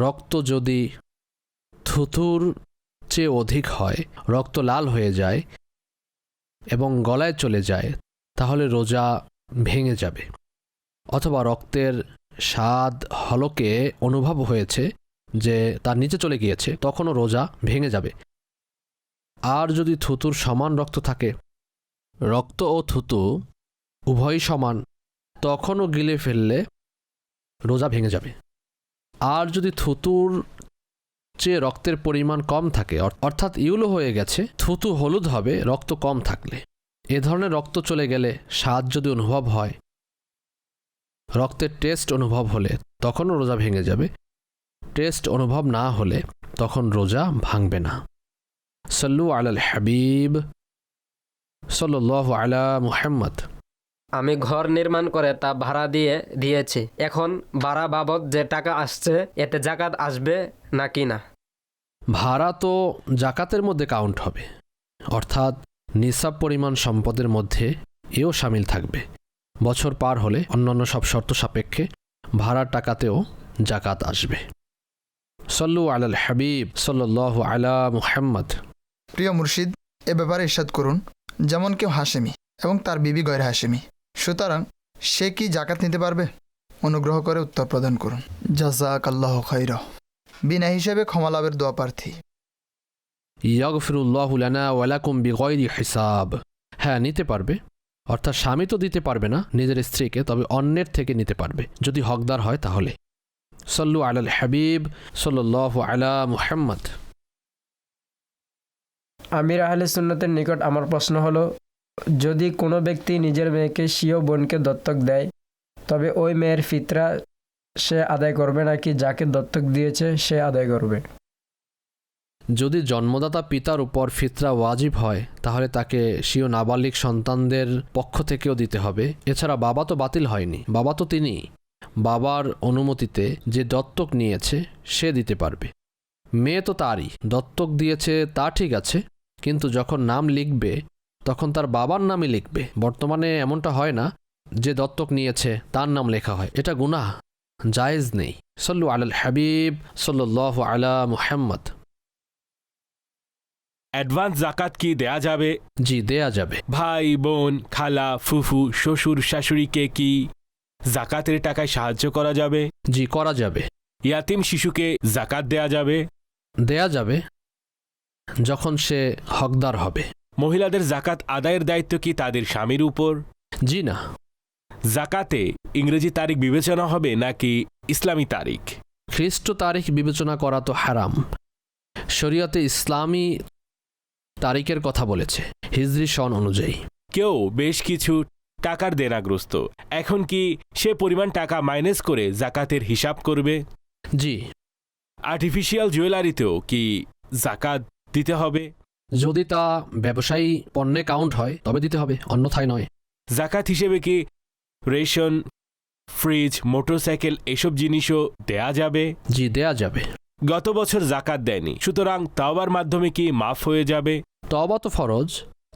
রক্ত যদি থুতুর চেয়ে অধিক হয়, রক্ত লাল হয়ে যায় এবং গলায় চলে যায়, তাহলে রোজা ভেঙে যাবে। অথবা রক্তের স্বাদ হলকে অনুভব হয়েছে যে তার নিচে চলে গিয়েছে, তখনও রোজা ভেঙে যাবে। আর যদি থুতুর সমান রক্ত থাকে, রক্ত ও থুতু উভয়ই সমান, তখনও গিলে ফেললে রোজা ভেঙে যাবে। আর যদি থুতুর চেয়ে রক্তের পরিমাণ কম থাকে, অর্থাৎ ইউলো হয়ে গেছে, থুতু হলুদ হবে রক্ত কম থাকলে, এ ধরনের রক্ত চলে গেলে স্বাদ যদি অনুভব হয়, রক্তের টেস্ট অনুভব হলে তখনও রোজা ভেঙে যাবে। টেস্ট অনুভব না হলে তখন রোজা ভাঙবে না। সাল্লু আলাল হাবিব সাল্লাল্লাহু আলা মুহাম্মদ। আমি ঘর নির্মাণ করে তা ভাড়া দিয়েছি। এখন ভাড়া বাবদ যে টাকা আসছে এতে জাকাত আসবে নাকি না? ভাড়া তো জাকাতের মধ্যে কাউন্ট হবে, অর্থাৎ নিসাব পরিমাণ সম্পদের মধ্যে এও শামিল থাকবে। বছর পার হলে অন্যান্য সব শর্ত সাপেক্ষে ভাড়ার টাকাতেও জাকাত আসবে। সাল্লু আলাল হাবিব সাল্লাল্লাহু আলা মুহাম্মদ। প্রিয় মুর্শিদ, এ ব্যাপারে ইরশাদ করুন, যেমন কেউ হাশেমি এবং তার বিবি গৈর হাশেমি, সুতরাং সে কি জাকাত নিতে পারবে? অনুগ্রহ করে উত্তর প্রদান করুন। জাযাকাল্লাহু খাইরা। বিনা হিসেবে ক্ষমা লাভের দোয়া প্রার্থী। ইয়াগফিরুল্লাহু লানা ওয়া লাকুম বিগাইরি হিসাব। হ্যাঁ, নিতে পারবে, অর্থাৎ স্বামী তো দিতে পারবে না নিজের স্ত্রীকে, তবে অন্যের থেকে নিতে পারবে যদি হকদার হয় তাহলে। সাল্লু আলাল হাবিব সাল্লাল্লাহু আলা মুহাম্মদ। আমির আহলে সুন্নতের নিকট আমার প্রশ্ন হলো, যদি কোনো ব্যক্তি নিজের মেয়েকে স্বীয় বোনকে দত্তক দেয়, তবে ওই মেয়ের ফিতরা সে আদায় করবে নাকি যাকে দত্তক দিয়েছে সে আদায় করবে? যদি জন্মদাতা পিতার উপর ফিতরা ওয়াজিব হয় তাহলে তাকে স্বীয় নাবালিক সন্তানদের পক্ষ থেকেও দিতে হবে। এছাড়া বাবা তো বাতিল হয়নি, বাবা তো তিনি, বাবার অনুমতিতে যে দত্তক নিয়েছে সে দিতে পারবে। মেয়ে তো তারই, দত্তক দিয়েছে তা ঠিক আছে, কিন্তু যখন নাম লিখবে তখন তার বাবার নামই লিখবে। বর্তমানে এমনটা হয় না যে দত্তক নিয়েছে তার নাম লেখা হয়, এটা গুনাহ, জায়েজ নেই। সাল্লু আলাল হাবিব সাল্লাল্লাহু আলা মুহাম্মদ। অ্যাডভান্স জাকাত কি দেয়া যাবে? জি, দেয়া যাবে। ভাই, বোন, খালা, ফুফু, শ্বশুর, শাশুড়িকে কি জাকাতের টাকায় সাহায্য করা যাবে? জি, করা যাবে। ইয়াতিম শিশুকে জাকাত দেয়া যাবে? দেয়া যাবে যখন সে হকদার হবে। মহিলাদের জাকাত আদায়ের দায়িত্ব কি তাদের স্বামীর উপর? জি না। জাকাতে ইংরেজি তারিখ বিবেচনা হবে নাকি ইসলামী তারিখ? খ্রিস্ট তারিখ বিবেচনা করা তো হারাম। শরীয়তে ইসলামী তারিখের কথা বলেছে, হিজরি সন অনুযায়ী। কেউ বেশ কিছু টাকার দেনাগ্রস্ত, এখন কি সে পরিমাণ টাকা মাইনাস করে জাকাতের হিসাব করবে? জি। আর্টিফিশিয়াল জুয়েলারিতেও কি জাকাত দিতে হবে? যদি তা ব্যবসায়ী পণ্যে কাউন্ট হয় তবে দিতে হবে, অন্যথায় নয়। জাকাত হিসেবে কি রেশন, ফ্রিজ, মোটরসাইকেল এসব জিনিসও দেয়া যাবে? জি, দেয়া যাবে। গত বছর জাকাত দেয়নি, সুতরাং তাওবার মাধ্যমে কি মাফ হয়ে যাবে? তওবা তো ফরজ,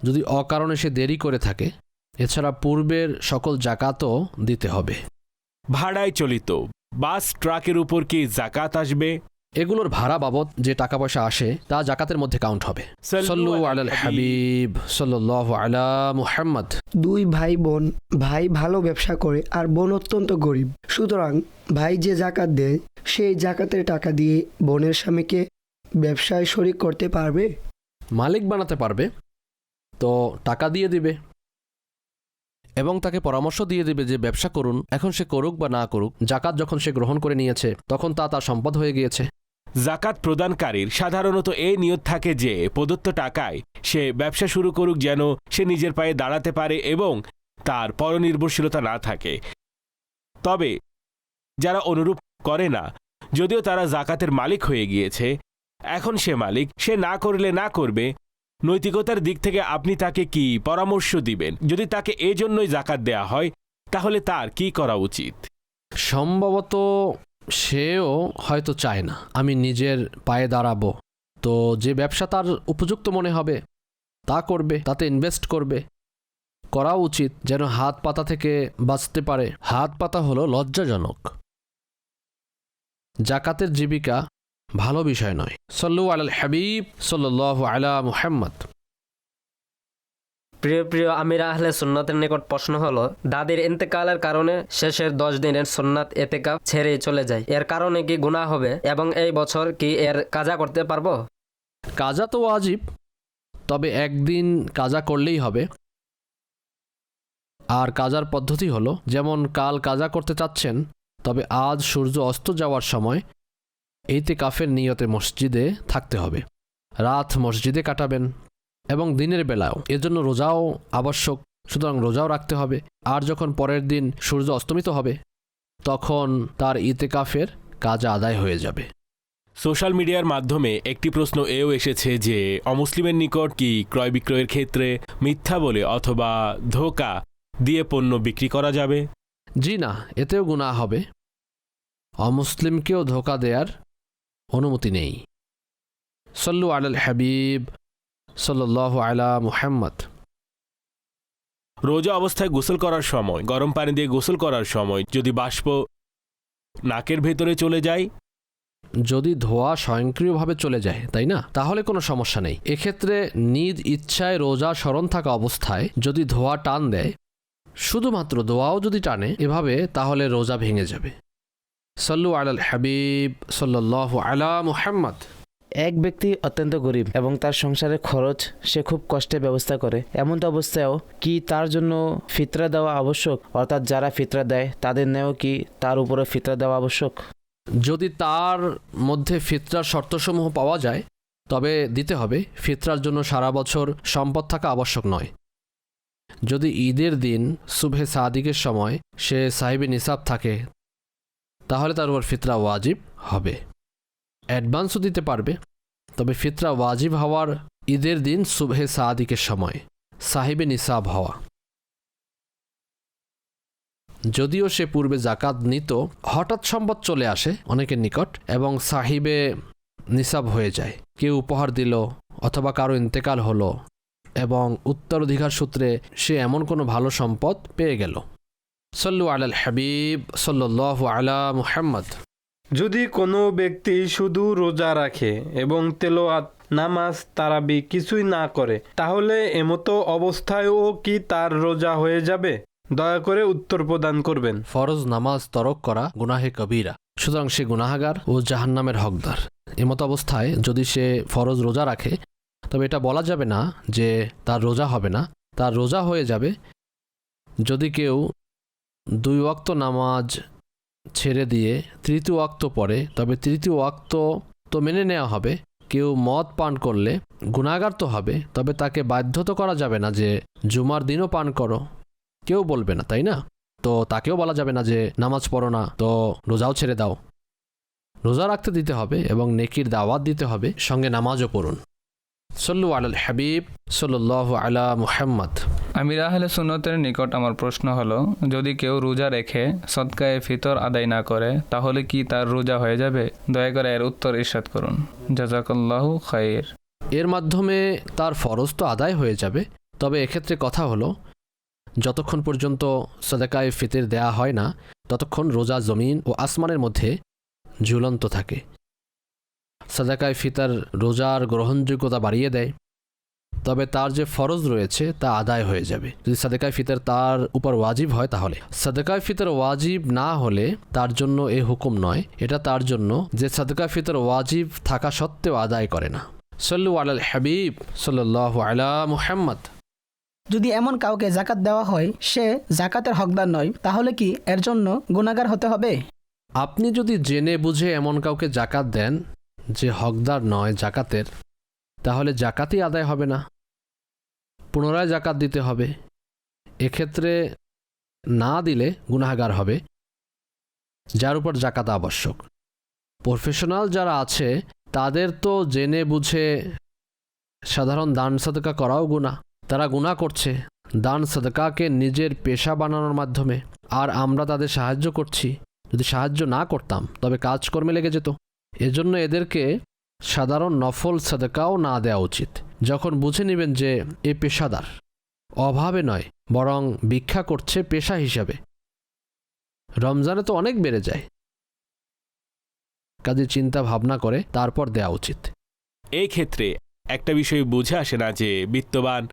যদি অকারণে সে দেরি করে থাকে। এছাড়া পূর্বের সকল জাকাতও দিতে হবে। ভাড়ায় চলিত বাস, ট্রাকের উপর কি জাকাত আসবে? এগুলোর ভাড়া বাবদ যে টাকা পয়সা আসে তা জাকাতের মধ্যে কাউন্ট হবে। সাল্লু আলাল হাবিব সাল্লাল্লাহু আলা মুহাম্মদ। দুই ভাই বোন, ভাই ভালো ব্যবসা করে আর বোন অত্যন্ত গরিব, সুতরাং ভাই যে জাকাত দেয় সেই জাকাতের টাকা দিয়ে বোনের স্বামীকে ব্যবসায় শরিক করতে পারবে? মালিক বানাতে পারবে, তো টাকা দিয়ে দিবে এবং তাকে পরামর্শ দিয়ে দিবে যে ব্যবসা করুন। এখন সে করুক বা না করুক, জাকাত যখন সে গ্রহণ করে নিয়েছে তখন তা তার সম্পদ হয়ে গিয়েছে। জাকাত প্রদানকারীর সাধারণত এই নিয়ত থাকে যে প্রদত্ত টাকায় সে ব্যবসা শুরু করুক যেন সে নিজের পায়ে দাঁড়াতে পারে এবং তার পরনির্ভরশীলতা না থাকে। তবে যারা অনুরূপ করে না, যদিও তারা জাকাতের মালিক হয়ে গিয়েছে, এখন সে মালিক, সে না করলে না করবে, নৈতিকতার দিক থেকে আপনি তাকে কি পরামর্শ দিবেন? যদি তাকে এজন্যই জাকাত দেয়া হয় তাহলে তার কি করা উচিত? সম্ভবত সেও হয়তো চায় না আমি নিজের পায়ে দাঁড়াবো, তো যে ব্যবসা তার উপযুক্ত মনে হবে তা করবে, তাতে ইনভেস্ট করবে। করা উচিত যেন হাত পাতা থেকে বাঁচতে পারে। হাত পাতা হলো লজ্জাজনক। জাকাতের জীবিকা ভালো বিষয় নয়। সাল্লু আলাল হাবিব সাল্লাল্লাহু আলা মুহাম্মদ। প্রিয় আমির আহলে সুন্নতের নিকট প্রশ্ন হলো, দাদির ইন্তেকালের কারণে শেষের 10 দিনের সুন্নাত এতেকাফ ছেড়ে চলে যায়, এর কারণে কি গুনাহ হবে এবং এই বছর কি এর কাজা করতে পারবো? কাজা তো ওয়াজিব, তবে একদিন কাজা করলেই হবে। আর কাজার পদ্ধতি হলো, যেমন কাল কাজা করতে চাচ্ছেন, তবে আজ সূর্য অস্ত যাওয়ার সময় ইতিকাফের নিয়তে মসজিদে থাকতে হবে, রাত মসজিদে কাটাবেন এবং দিনের বেলাও। এজন্য রোজাও আবশ্যক, সুতরাং রোজাও রাখতে হবে। আর যখন পরের দিন সূর্য অস্তমিত হবে তখন তার ইতিকাফের কাজা আদায় হয়ে যাবে। সোশ্যাল মিডিয়ার মাধ্যমে একটি প্রশ্ন এও এসেছে যে অমুসলিমের নিকট কি ক্রয় বিক্রয়ের ক্ষেত্রে মিথ্যা বলে অথবা ধোঁকা দিয়ে পণ্য বিক্রি করা যাবে? জি না, এতেও গুনাহ হবে। অমুসলিমকেও ধোঁকা দেওয়ার অনুমতি নেই। সল্লু আলাল হাবিব সাল্লাল্লাহু আলা মুহাম্মদ। রোজা অবস্থায় গোসল করার সময়, গরম পানি দিয়ে গোসল করার সময় যদি বাষ্প নাকের ভেতরে চলে যায়, যদি ধোঁয়া স্বয়ংক্রিয়ভাবে চলে যায়, তাই না, তাহলে কোনো সমস্যা নেই। এক্ষেত্রে নিজ ইচ্ছায় রোজা স্মরণ থাকা অবস্থায় যদি ধোঁয়া টান দেয়, শুধুমাত্র দোয়াও যদি টানে এভাবে, তাহলে রোজা ভেঙে যাবে। সল্লু আলাল হাবিব সাল্লাল্লাহু আলা মুহাম্মদ। এক ব্যক্তি অত্যন্ত গরিব এবং তার সংসারের খরচ সে খুব কষ্টে ব্যবস্থা করে, এমন অবস্থায়ও কি তার জন্য ফিতরা দেওয়া আবশ্যক? অর্থাৎ যারা ফিতরা দেয় তাদের ন্যায় কি তার উপরে ফিতরা দেওয়া আবশ্যক? যদি তার মধ্যে ফিতরার শর্তসমূহ পাওয়া যায় তবে দিতে হবে। ফিতরার জন্য সারা বছর সম্পদ থাকা আবশ্যক নয়। যদি ঈদের দিন সুবহে সাদিকের সময় সে সাহিবে নিসাব থাকে তাহলে তার উপর ফিতরা ওয়াজিব হবে। অ্যাডভান্সও দিতে পারবে, তবে ফিতরা ওয়াজিব হওয়ার ঈদের দিন সুবহে সাদিকের সময় সাহিবে নিসাব হওয়া। যদিও সে পূর্বে জাকাত নিত, হঠাৎ সম্পদ চলে আসে অনেকের নিকট এবং সাহিবে নিসাব হয়ে যায়। কেউ উপহার দিল অথবা কারো ইন্তেকাল হলো এবং উত্তরাধিকার সূত্রে সে এমন কোনো ভালো সম্পদ পেয়ে গেল। সল্লু আলাল হাবিব সাল্লাল্লাহু আলা মুহাম্মদ। যদি কোনো ব্যক্তি শুধু রোজা রাখে এবং তেলাওয়াত, নামাজ, তারাবি কিছুই না করে, তাহলে এমতো অবস্থায়ও কি তার রোজা হয়ে যাবে? দয়া করে উত্তর প্রদান করবেন। ফরজ নামাজ তরক করা গুনাহে কবিরা, সুতরাং সে গুনাহগার ও জাহান্নামের হকদার। এমতো অবস্থায় যদি সে ফরজ রোজা রাখে তবে এটা বলা যাবে না যে তার রোজা হবে না, তার রোজা হয়ে যাবে। যদি কেউ 2 ওয়াক্ত নামাজ ছেড়ে দিয়ে তৃতীয় ওয়াক্ত পড়ে তবে তৃতীয় ওয়াক্ত তো মেনে নেওয়া হবে। কেউ মদ পান করলে গুনাহগার তো হবে, তবে তাকে বাধ্যত করা যাবে না যে জুমার দিনও পান করো, কেউ বলবে না, তাই না? তো তাকেও বলা যাবে না যে নামাজ পড়ো না, তো রোজাও ছেড়ে দাও। রোজা রাখতে দিতে হবে এবং নেকির দাওয়াত দিতে হবে, সঙ্গে নামাজও পড়ুন। সল্লু আলাল হাবিব সাল্লাল্লাহু আলা মুহাম্মদ। আমির আহলে সুন্নতের নিকট আমার প্রশ্ন হলো, যদি কেউ রোজা রেখে সদকায়ে ফিতর আদায় না করে তাহলে কি তার রোজা হয়ে যাবে? দয়া করে এর উত্তর ইরশাদ করুন। জাযাকাল্লাহু খাইর। এর মাধ্যমে তার ফরজ তো আদায় হয়ে যাবে, তবে এক্ষেত্রে কথা হলো যতক্ষণ পর্যন্ত সদকায়ে ফিতর দেয়া হয় না ততক্ষণ রোজা জমিন ও আসমানের মধ্যে ঝুলন্ত থাকে। সদকায়ে ফিতর রোজার গ্রহণযোগ্যতা বাড়িয়ে দেয়, তবে তার যে ফরজ রয়েছে তা আদায় হয়ে যাবে। যদি সদকায়ে ফিতর তার উপর ওয়াজিব হয় তাহলে। সদকায়ে ফিতর ওয়াজিব না হলে তার জন্য এ হুকুম নয়, এটা তার জন্য যে সদকায়ে ফিতর ওয়াজিব থাকা সত্ত্বেও আদায় করে না। সল্লু আলাল হাবিব সাল্লাল্লাহু আলা মুহাম্মদ। যদি এমন কাউকে জাকাত দেওয়া হয় সে জাকাতের হকদার নয়, তাহলে কি এর জন্য গুনাহগার হতে হবে? আপনি যদি জেনে বুঝে এমন কাউকে জাকাত দেন যে হকদার নয় জাকাতের, তাহলে জাকাতই আদায় হবে না, পুনরায় জাকাত দিতে হবে। এক্ষেত্রে না দিলে গুনাহগার হবে যার উপর জাকাত আবশ্যক। প্রফেশনাল যারা আছে তাদের তো জেনে বুঝে সাধারণ দান সাদকা করাও গুনাহ। তারা গুনাহ করছে দান সাদকাকে নিজের পেশা বানানোর মাধ্যমে, আর আমরা তাদের সাহায্য করছি। যদি সাহায্য না করতাম তবে কাজকর্মে লেগে যেত। এজন্য এদেরকে সাধারণ নফল সাদকাও না দেওয়া উচিত। যখন বুঝে নেবেন যে এ পেশাদার, অভাবে নয় বরং ভিক্ষা করছে পেশা হিসাবে, রমজানে তো অনেক বেড়ে যায়, কাজে চিন্তা ভাবনা করে তারপর দেওয়া উচিত। এই ক্ষেত্রে একটা বিষয় বুঝে আসে না যে বিত্তবান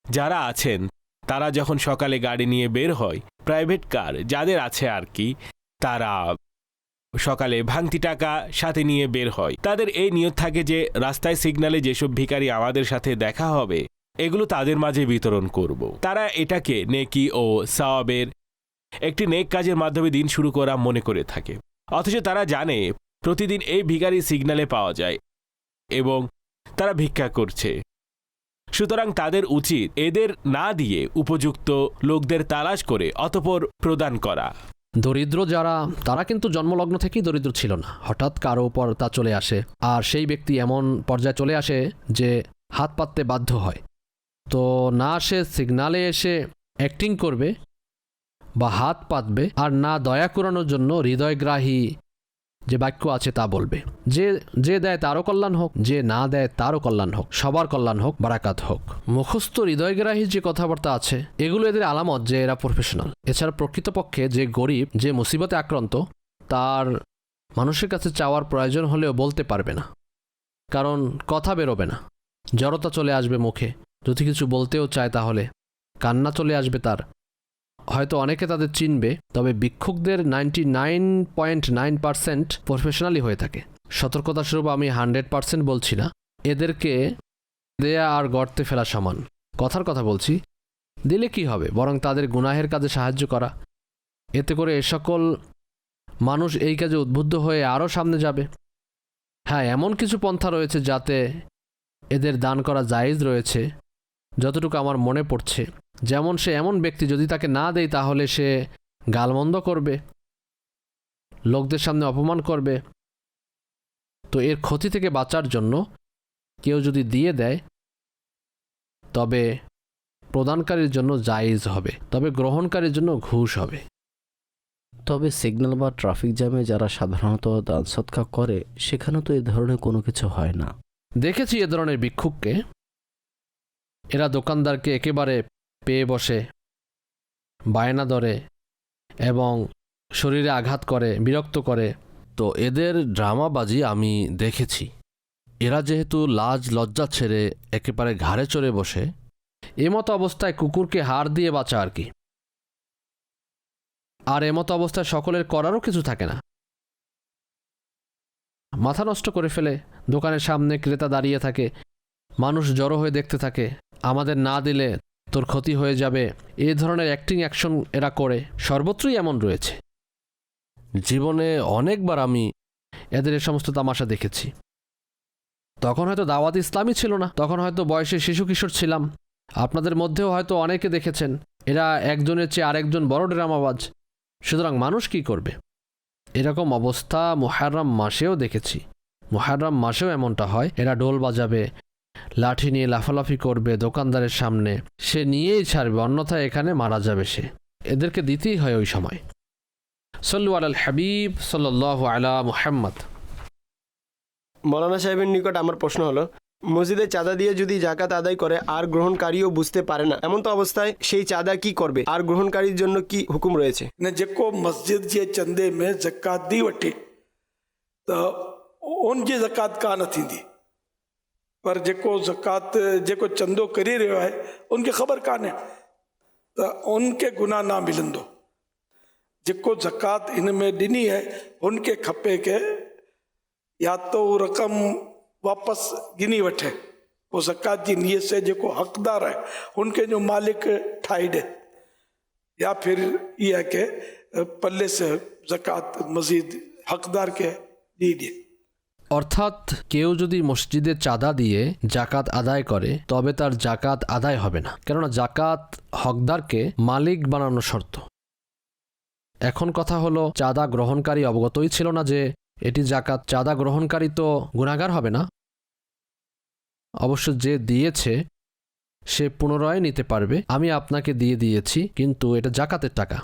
যারা আছেন তারা যখন সকালে গাড়ি নিয়ে বের হয়, প্রাইভেট কার যাদের আছে আর কি, তারা সকালে ভাঙতি টাকা সাথে নিয়ে বের হয়। তাদের এই নিয়ত থাকে যে রাস্তায় সিগন্যালে যেসব ভিখারি আমাদের সাথে দেখা হবে এগুলো তাদের মাঝে বিতরণ করব। তারা এটাকে নেকি ও সওয়াবের একটি নেক কাজের মাধ্যমে দিন শুরু করা মনে করে থাকে, অথচ তারা জানে প্রতিদিন এই ভিখারি সিগন্যালে পাওয়া যায় এবং তারা ভিক্ষা করছে। সুতরাং তাদের উচিত এদের না দিয়ে উপযুক্ত লোকদের তালাশ করে অতঃপর প্রদান করা। দরিদ্র যারা, তারা কিন্তু জন্মলগ্ন থেকেই দরিদ্র ছিল না, হঠাৎ কারো উপর তা চলে আসে, আর সেই ব্যক্তি এমন পর্যায়ে চলে আসে যে হাত পাততে বাধ্য হয়। তো না সে সিগনালে এসে অ্যাক্টিং করবে বা হাত পাতবে, আর না দয়া করানোর জন্য হৃদয়গ্রাহী যে বাক্য আছে তা বলবে। যে দেয় তারও কল্যাণ হোক, যে না দেয় তারও কল্যাণ হোক, সবার কল্যাণ হোক, বারাকাত হোক। মুখস্থ হৃদয়গ্রাহী যে কথাবার্তা আছে এগুলো এদের আলামত যে এরা প্রফেশনাল। এছাড়া প্রকৃতপক্ষে যে গরিব, যে মুসিবতে আক্রান্ত, তার মানুষের কাছে চাওয়ার প্রয়োজন হলেও বলতে পারবে না, কারণ কথা বেরোবে না, জড়তা চলে আসবে মুখে। যদি কিছু বলতেও চায় তাহলে কান্না চলে আসবে তার। হয়তো অনেকে তাদের চিনবে, তবে ভিক্ষুকদের 99.9% প্রফেশনালি হয়ে থাকে। সতর্কতাস্বরূপ আমি 100% বলছি না, এদেরকে দেয়া আর গর্তে ফেলা সমান। কথার কথা বলছি, দিলে কি হবে, বরং তাদের গুনাহের কাজে সাহায্য করা। এতে করে এ সকল মানুষ এই কাজে উদ্বুদ্ধ হয়ে আরও সামনে যাবে। হ্যাঁ, এমন কিছু পন্থা রয়েছে যাতে এদের দান করা জায়েজ রয়েছে, যতটুকু আমার মনে পড়ছে। যেমন সে এমন ব্যক্তি, যদি তাকে না দেয় তাহলে সে গালমন্দ করবে, লোকদের সামনে অপমান করবে। তো এর ক্ষতি থেকে বাঁচার জন্য কেউ যদি দিয়ে দেয় তবে প্রদানকারীর জন্য জায়েজ হবে, তবে গ্রহণকারীর জন্য ঘুষ হবে। তবে সিগন্যাল বা ট্রাফিক জ্যামে যারা সাধারণত দান সৎকা করে সেখানে তো এ ধরনের কোনো কিছু হয় না। দেখেছি এ ধরনের ভিক্ষুককে, এরা দোকানদারকে একেবারে পেয়ে বসে, বায়না ধরে এবং শরীরে আঘাত করে, বিরক্ত করে। তো এদের ড্রামাবাজি আমি দেখেছি। এরা যেহেতু লাজ লজ্জা ছেড়ে একেবারে ঘাড়ে চড়ে বসে, এমতো অবস্থায় কুকুরকে হাড় দিয়ে বাঁচা আর কি। আর এমতো অবস্থায় সকলের করারও কিছু থাকে না, মাথা নষ্ট করে ফেলে। দোকানের সামনে ক্রেতা দাঁড়িয়ে থাকে, মানুষ জড়ো হয়ে দেখতে থাকে, আমাদের না দিলে তোর ক্ষতি হয়ে যাবে, এই ধরনের অ্যাকশন এরা করে। সর্বত্রই এমন রয়েছে। জীবনে অনেকবার আমি এদের এ সমস্ত তামাশা দেখেছি। তখন হয়তো দাওয়াত ইসলামই ছিল না, তখন হয়তো বয়সে শিশু কিশোর ছিলাম। আপনাদের মধ্যেও হয়তো অনেকে দেখেছেন, এরা একজনের চেয়ে আরেকজন বড় ড্রামাবাজ। সুতরাং মানুষ কি করবে? এরকম অবস্থা মুহররম মাসেও দেখেছি। মুহররম মাসেও এমনটা হয়, এরা ডোল বাজাবে, লাঠি নিয়ে লাফালাফি করবে দোকানদারের সামনে, সে নিয়েই ছাড়বে, অন্যথায় এখানে মারা যাবে সে। এদেরকে দিতেই হয় ওই সময়। সল্লু আলাল হাবিব সাল্লাল্লাহু আলা মুহাম্মদ। মৌলানা সাহেবের নিকট আমার প্রশ্ন হলো, মসজিদে চাঁদা দিয়ে যদি জাকাত আদায় করে আর গ্রহণকারীও বুঝতে পারে না, এমন তো অবস্থায় সেই চাঁদা কি করবে আর গ্রহণকারীর জন্য কি হুকুম রয়েছে? ने जेको मस्जिद जे चंदे में ज़कात दी वठे त उनजी ज़कात कान थींदी, पर जेको चंदो करे रहियो आहे उनखे ख़बर कान्हे त उनखे गुनाह ना मिलंदो। जेको ज़कात हिन में ॾिनी आहे उनखे खपे के या तो रक़म वापसि गिनी वठे, पोइ ज़कात जी नीयत से जेको हक़दार आहे उनखे जो मालिक ठाहे ॾे, या फिर ये है कि पल्ले से ज़कात मजीद हकदार के दी दे। অর্থাৎ কেউ যদি মসজিদে চাঁদা দিয়ে জাকাত আদায় করে তবে তার জাকাত আদায় হবে না, কেননা জাকাত হকদারকে মালিক বানানো শর্ত। এখন কথা হলো, চাঁদা গ্রহণকারী অবগতই ছিল না যে এটি জাকাত। চাঁদা গ্রহণকারী তো গুনাহগার হবে না, অবশ্য যে দিয়েছে সে পুনরায় নিতে পারবে। আমি আপনাকে দিয়ে দিয়েছি কিন্তু এটা জাকাতের টাকা।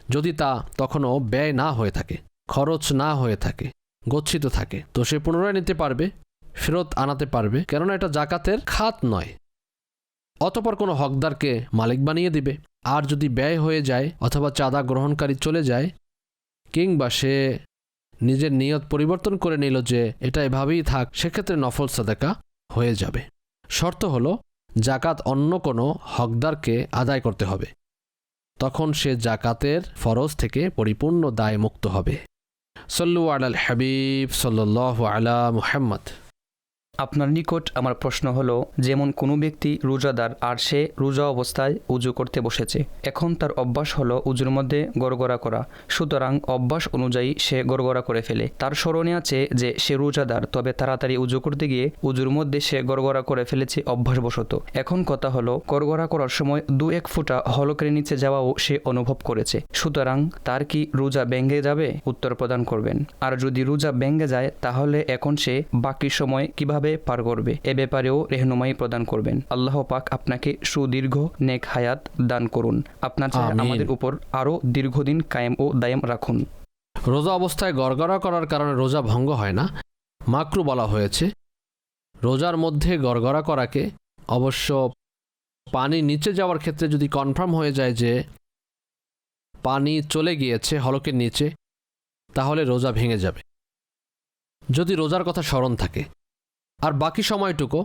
যদি তা তখনও ব্যয় না হয়ে থাকে, খরচ না হয়ে থাকে, গচ্ছিত থাকে, তো সে পুনরায় নিতে পারবে, ফেরত আনাতে পারবে, কেননা এটা জাকাতের খাত নয়। অতঃপর কোনো হকদারকে মালিক বানিয়ে দিবে। আর যদি ব্যয় হয়ে যায় অথবা চাঁদা গ্রহণকারী চলে যায়, কিংবা সে নিজের নিয়ত পরিবর্তন করে নিল যে এটা এভাবেই থাক, সেক্ষেত্রে নফল সাদাকা হয়ে যাবে। শর্ত হলো জাকাত অন্য কোনো হকদারকে আদায় করতে হবে, তখন সে জাকাতের ফরজ থেকে পরিপূর্ণ দায় মুক্ত হবে। সল্লু আলাল হাবিব সাল্লাল্লাহু আলা মুহাম্মদ। আপনার নিকট আমার প্রশ্ন হলো, যেমন কোনো ব্যক্তি রোজাদার আর সে রোজা অবস্থায় উজু করতে বসেছে। এখন তার অভ্যাস হলো উজুর মধ্যে গড়গড়া করা। সুতরাং অভ্যাস অনুযায়ী সে গড়গড়া করে ফেলে। তার স্মরণে আছে যে সে রোজাদার, তবে তাড়াতাড়ি উজু করতে গিয়ে উজুর মধ্যে সে গড়গড়া করে ফেলেছে অভ্যাসবশত। এখন কথা হলো, গড়গড়া করার সময় 2-1 ফোঁটা হলকের নিচে যাওয়াও সে অনুভব করেছে। সুতরাং তার কি রোজা ভেঙে যাবে? উত্তর প্রদান করবেন। আর যদি রোজা ভেঙে যায় তাহলে এখন সে বাকি সময় কিভাবে পার করবে, এ ব্যাপারেও রেহনুমাই প্রদান করবেন। আল্লাহ পাক আপনাকে সুদীর্ঘ নেক হায়াত দান করুন। আপনার ছায়া আমাদের উপর আরও দীর্ঘদিন কায়েম ও দায়েম রাখুন। রোজা অবস্থায় গড়গড়া করার কারণে রোজা ভঙ্গ হয় না, মাকরু বলা হয়েছে। রোজার মধ্যে গড়গড়া করাকে অবশ্য পানি নিচে যাওয়ার ক্ষেত্রে যদি কনফার্ম হয়ে যায় যে পানি চলে গিয়েছে হলকের নিচে, তাহলে রোজা ভেঙে যাবে, যদি রোজার কথা স্মরণ থাকে। আর বাকি সময়টুকু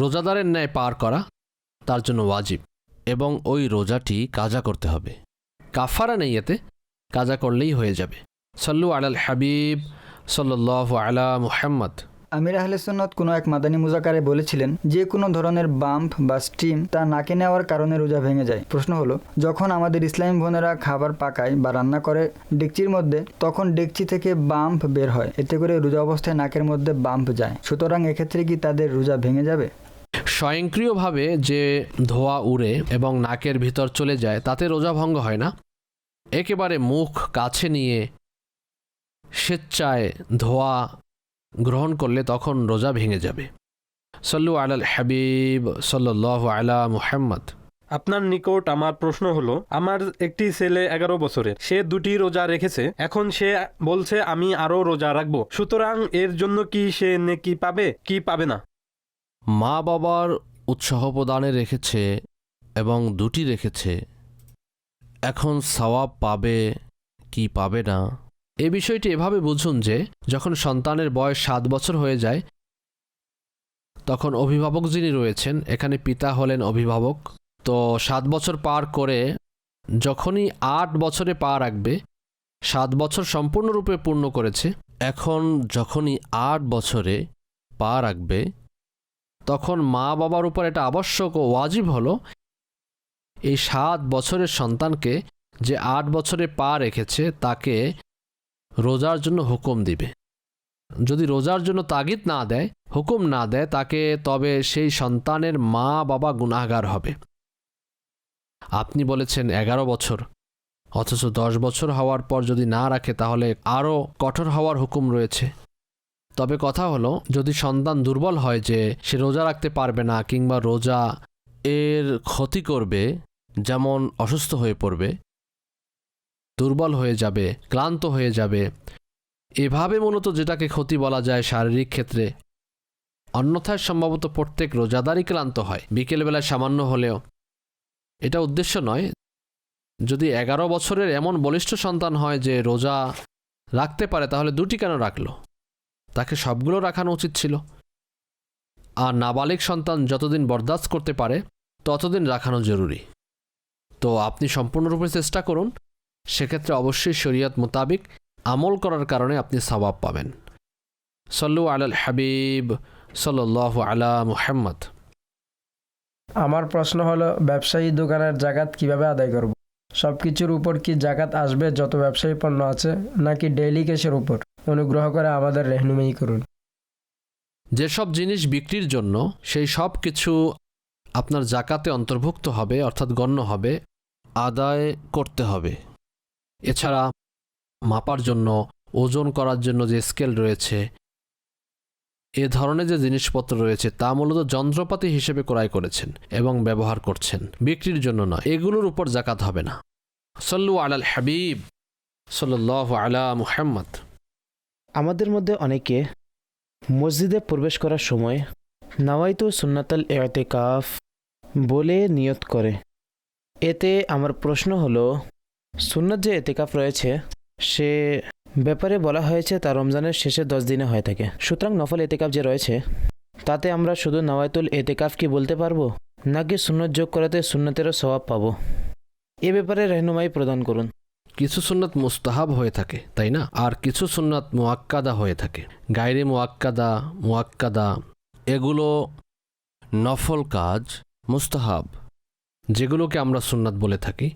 রোজাদারের ন্যায় পার করা তার জন্য ওয়াজিব, এবং ওই রোজাটি কাজা করতে হবে। কাফারা নেই, এতে কাজা করলেই হয়ে যাবে। সল্লু আলাল হাবিব সাল্লাল্লাহু আলা মুহাম্মদ। আমির আহলে সুন্নাত কোনো এক মাদানী মুজাকারে বলেছিলেন, যে কোনো ধরনের বাম্প বা স্টিম তা নাকে নেওয়ার কারণে রোজা ভেঙে যায়। প্রশ্ন হলো, যখন আমাদের ইসলামী বোনেরা খাবার পাকায় বা রান্না করে ডেকচির মধ্যে, তখন ডেকচি থেকে বাম্প বের হয়, এতে করে রোজা অবস্থায় নাকের মধ্যে বাম্প যায়। সুতরাং এক্ষেত্রে কি তাদের রোজা ভেঙে যাবে? স্বয়ংক্রিয়ভাবে যে ধোঁয়া উড়ে এবং নাকের ভিতর চলে যায় তাতে রোজা ভঙ্গ হয় না। একেবারে মুখ কাছে নিয়ে স্বেচ্ছায় ধোঁয়া গ্রহণ করলে তখন রোজা ভেঙে যাবে। সল্লু আলাল হাবিব সাল্লাল্লাহু আলা মুহাম্মদ। আপনার নিকট আমার প্রশ্ন হলো, আমার একটি ছেলে 11 বছরের, সে 2টি রোজা রেখেছে। এখন সে বলছে আমি আরও রোজা রাখবো, সুতরাং এর জন্য কি সে নেকি পাবে কি পাবে না? মা বাবার উৎসাহ প্রদানে রেখেছে এবং 2টি রেখেছে, এখন সওয়াব পাবে কি পাবে না, এ বিষয়টি এভাবে বুঝুন যে যখন সন্তানের বয়স 7 বছর হয়ে যায় তখন অভিভাবক যিনি রয়েছেন, এখানে পিতা হলেন অভিভাবক, তো 7 বছর পার করে যখনই 8 বছরে পা রাখবে, 7 বছর সম্পূর্ণরূপে পূর্ণ করেছে, এখন যখনই 8 বছরে পা রাখবে তখন মা বাবার উপর এটা আবশ্যক ও ওয়াজিব হলো এই 7 বছরের সন্তানকে যে 8 বছরে পা রেখেছে তাকে রোজার জন্য হুকুম দিবে। যদি রোজার জন্য তাগিদ না দেয়, হুকুম না দেয় তাকে, তবে সেই সন্তানের মা বাবা গুনাহগার হবে। আপনি বলেছেন 11 বছর, অথচ 10 বছর হওয়ার পর যদি না রাখে তাহলে আরও কঠোর হওয়ার হুকুম রয়েছে। তবে কথা হলো, যদি সন্তান দুর্বল হয় যে সে রোজা রাখতে পারবে না কিংবা রোজা এর ক্ষতি করবে, যেমন অসুস্থ হয়ে পড়বে, দুর্বল হয়ে যাবে, ক্লান্ত হয়ে যাবে, এভাবে মূলত যেটাকে ক্ষতি বলা যায় শারীরিক ক্ষেত্রে, অন্যথায় সম্ভবত প্রত্যেক রোজাদারই ক্লান্ত হয় বিকেলবেলায় সামান্য হলেও। এটা উদ্দেশ্য নয়। যদি 11 বছরের এমন বলিষ্ঠ সন্তান হয় যে রোজা রাখতে পারে তাহলে 2টি কেন রাখলো? তাকে সবগুলো রাখানো উচিত ছিল। আর নাবালিগ সন্তান যতদিন বরদাস্ত করতে পারে ততদিন রাখানো জরুরি। তো আপনি সম্পূর্ণরূপে চেষ্টা করুন, সেক্ষেত্রে অবশ্যই শরীয়ত মোতাবিক আমল করার কারণে আপনি সওয়াব পাবেন। সল্লু আলাল হাবিব সাল্লাল্লাহু আলা মুহাম্মদ। আমার প্রশ্ন হলো, ব্যবসায়ী দোকানের জাকাত কিভাবে আদায় করব? সব কিছুর উপর কি জাকাত আসবে যত ব্যবসায়ী পণ্য আছে, নাকি ডেইলি ক্যাশের উপর? অনুগ্রহ করে আমাদের রেহনুমাই করুন। যেসব জিনিস বিক্রির জন্য সেই সব কিছু আপনার জাকাতে অন্তর্ভুক্ত হবে, অর্থাৎ গণ্য হবে, আদায় করতে হবে। এছাড়া মাপার জন্য, ওজন করার জন্য যে স্কেল রয়েছে, এ ধরনের যে জিনিসপত্র রয়েছে তা মূলত যন্ত্রপাতি হিসেবে ক্রয় করেছেন এবং ব্যবহার করছেন, বিক্রির জন্য নয়। এগুলোর উপর জাকাত হবে না। সল্লু আলাল হাবিব সাল্লাল্লাহু আলা মুহাম্মদ। আমাদের মধ্যে অনেকে মসজিদে প্রবেশ করার সময় নাওয়াইতু সুন্নাতাল ইতিকাফ বলে নিয়ত করে। এতে আমার প্রশ্ন হলো, সুন্নত যে ইতিকাফ রয়েছে সে ব্যাপারে বলা হয়েছে তা রমজানের শেষে 10 দিনে হয়ে থাকে। সুতরাং নফল ইতিকাফ যে রয়েছে তাতে আমরা শুধু নাওয়াইতুল ইতিকাফ কি বলতে পারবো, নাকি সুন্নত যোগ করাতে সুন্নতেরও সওয়াব পাবো? এ ব্যাপারে রেহনুমাই প্রদান করুন। কিছু সুন্নাত মুস্তাহাব হয়ে থাকে, তাই না? আর কিছু সুন্নাত মুআক্কাদা হয়ে থাকে। গায়রে মুআক্কাদা এগুলো নফল কাজ, মুস্তাহাব, যেগুলোকে আমরা সুন্নাত বলে থাকি,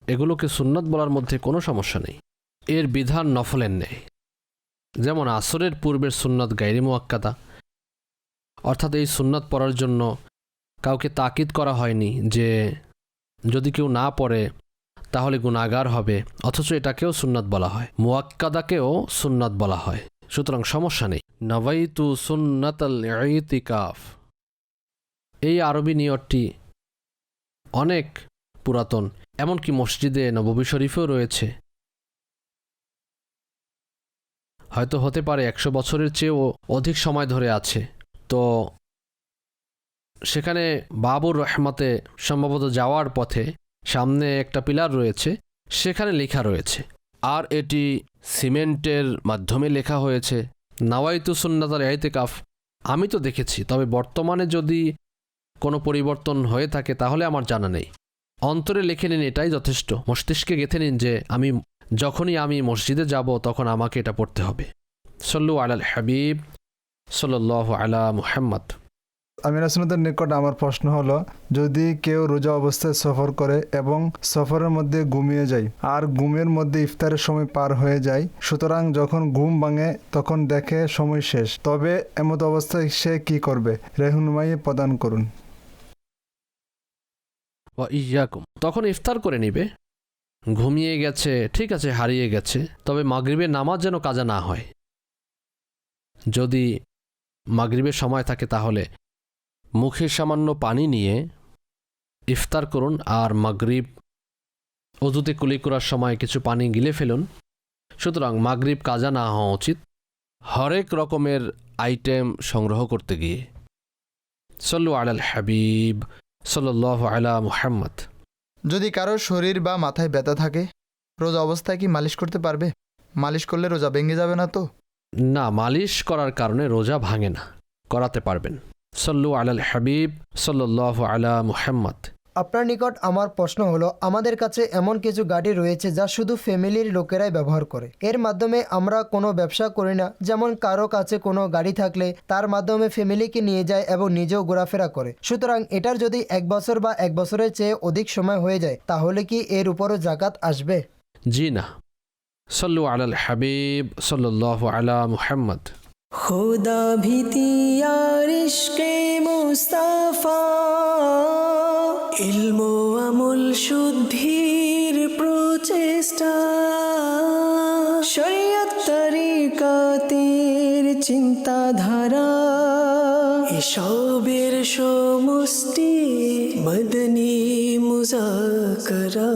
এগুলোকে সুন্নাত বলার মধ্যে কোনো সমস্যা নেই। এর বিধান নফলের নেই। যেমন আসরের পূর্বের সুন্নাত গায়রে মুআক্কাদা, অর্থাৎ এই সুন্নাত পড়ার জন্য কাউকে তাকিদ করা হয়নি যে যদি কেউ না পড়ে তাহলে গুনাহগার হবে, অথচ এটাকেও সুন্নাত বলা হয়, মুআক্কাদাকেও সুন্নাত বলা হয়। সুতরাং সমস্যা নেই। নাওয়াইতু সুন্নাতাল ইতিকাফ, এই আরবি নিয়তটি অনেক পুরাতন, এমনকি মসজিদে নববী শরীফেও রয়েছে। হয়তো হতে পারে 100 বছরের চেয়েও অধিক সময় ধরে আছে। তো সেখানে বাবুর রহমতে সম্ভবত যাওয়ার পথে সামনে একটা পিলার রয়েছে, সেখানে লেখা রয়েছে, আর এটি সিমেন্টের মাধ্যমে লেখা হয়েছে নাওয়াইতু সুন্নাতাল ইতিকাফ। আমি তো দেখেছি, তবে বর্তমানে যদি কোনো পরিবর্তন হয়ে থাকে তাহলে আমার জানা নেই। অন্তরে লিখে নিন, এটাই যথেষ্ট। মস্তিষ্কে গেঁথে নিন যে যখনই আমি মসজিদে যাব তখন আমাকে এটা পড়তে হবে। সল্লু আলাল হাবিব সাল্লাল্লাহু আলা মুহাম্মদ। আমির সুন্নতের নিকট আমার প্রশ্ন হলো, যদি কেউ রোজা অবস্থায় সফর করে এবং সফরের মধ্যে ঘুমিয়ে যায় আর ঘুমের মধ্যে ইফতারের সময় পার হয়ে যায়, সুতরাং যখন ঘুম ভাঙে তখন দেখে সময় শেষ, তবে এমত অবস্থায় সে কি করবে? রেহনুমাই প্রদান করুন। তখন ইফতার করে নিবে। ঘুমিয়ে গেছে, ঠিক আছে, হারিয়ে গেছে, তবে মাগরিবের নামাজ যেন কাজা না হয়। যদি মাগরিবের সময় থাকে তাহলে মুখে সামান্য পানি নিয়ে ইফতার করুন, আর মাগরিব অজুতে কুলি করার সময় কিছু পানি গিলে ফেলুন। সুতরাং মাগরিব কাজা না হওয়া উচিত হরেক রকমের আইটেম সংগ্রহ করতে গিয়ে। সল্লু আলাল হাবিব সাল্লাল্লাহু আলা মুহাম্মদ। যদি কারো শরীর বা মাথায় ব্যথা থাকে, রোজা অবস্থায় কি মালিশ করতে পারবে? মালিশ করলে রোজা ভেঙে যাবে না তো? না, মালিশ করার কারণে রোজা ভাঙে না, করাতে পারবেন। সল্লু আলাল হাবিব সাল্লাল্লাহু আলা মুহাম্মদ। আপনার নিকট আমার প্রশ্ন হলো, আমাদের কাছে এমন কিছু গাড়ি রয়েছে যা শুধু ফ্যামিলির লোকেরাই ব্যবহার করে। এর মাধ্যমে আমরা কোনো ব্যবসা করি না। যেমন কারো কাছে কোনো গাড়ি থাকলে তার মাধ্যমে ফ্যামিলিকে নিয়ে যায় এবং নিজেও ঘোরাফেরা করে। সুতরাং এটার যদি 1 বছর বা 1 বছরের চেয়ে অধিক সময় হয়ে যায়, তাহলে কি এর উপরও জাকাত আসবে? জি না। সল্লু আলাল হাবিব সাল্লাল্লাহু আলা মুহাম্মদ। खुदा भीति यार इश्क़े मुस्ताफा, इल्मो আমল শুদ্ধির প্রচেষ্টা, শরীয়ত তরিকাতের চিন্তাধারা, এসবের সমষ্টি মদনী মুজাকরা।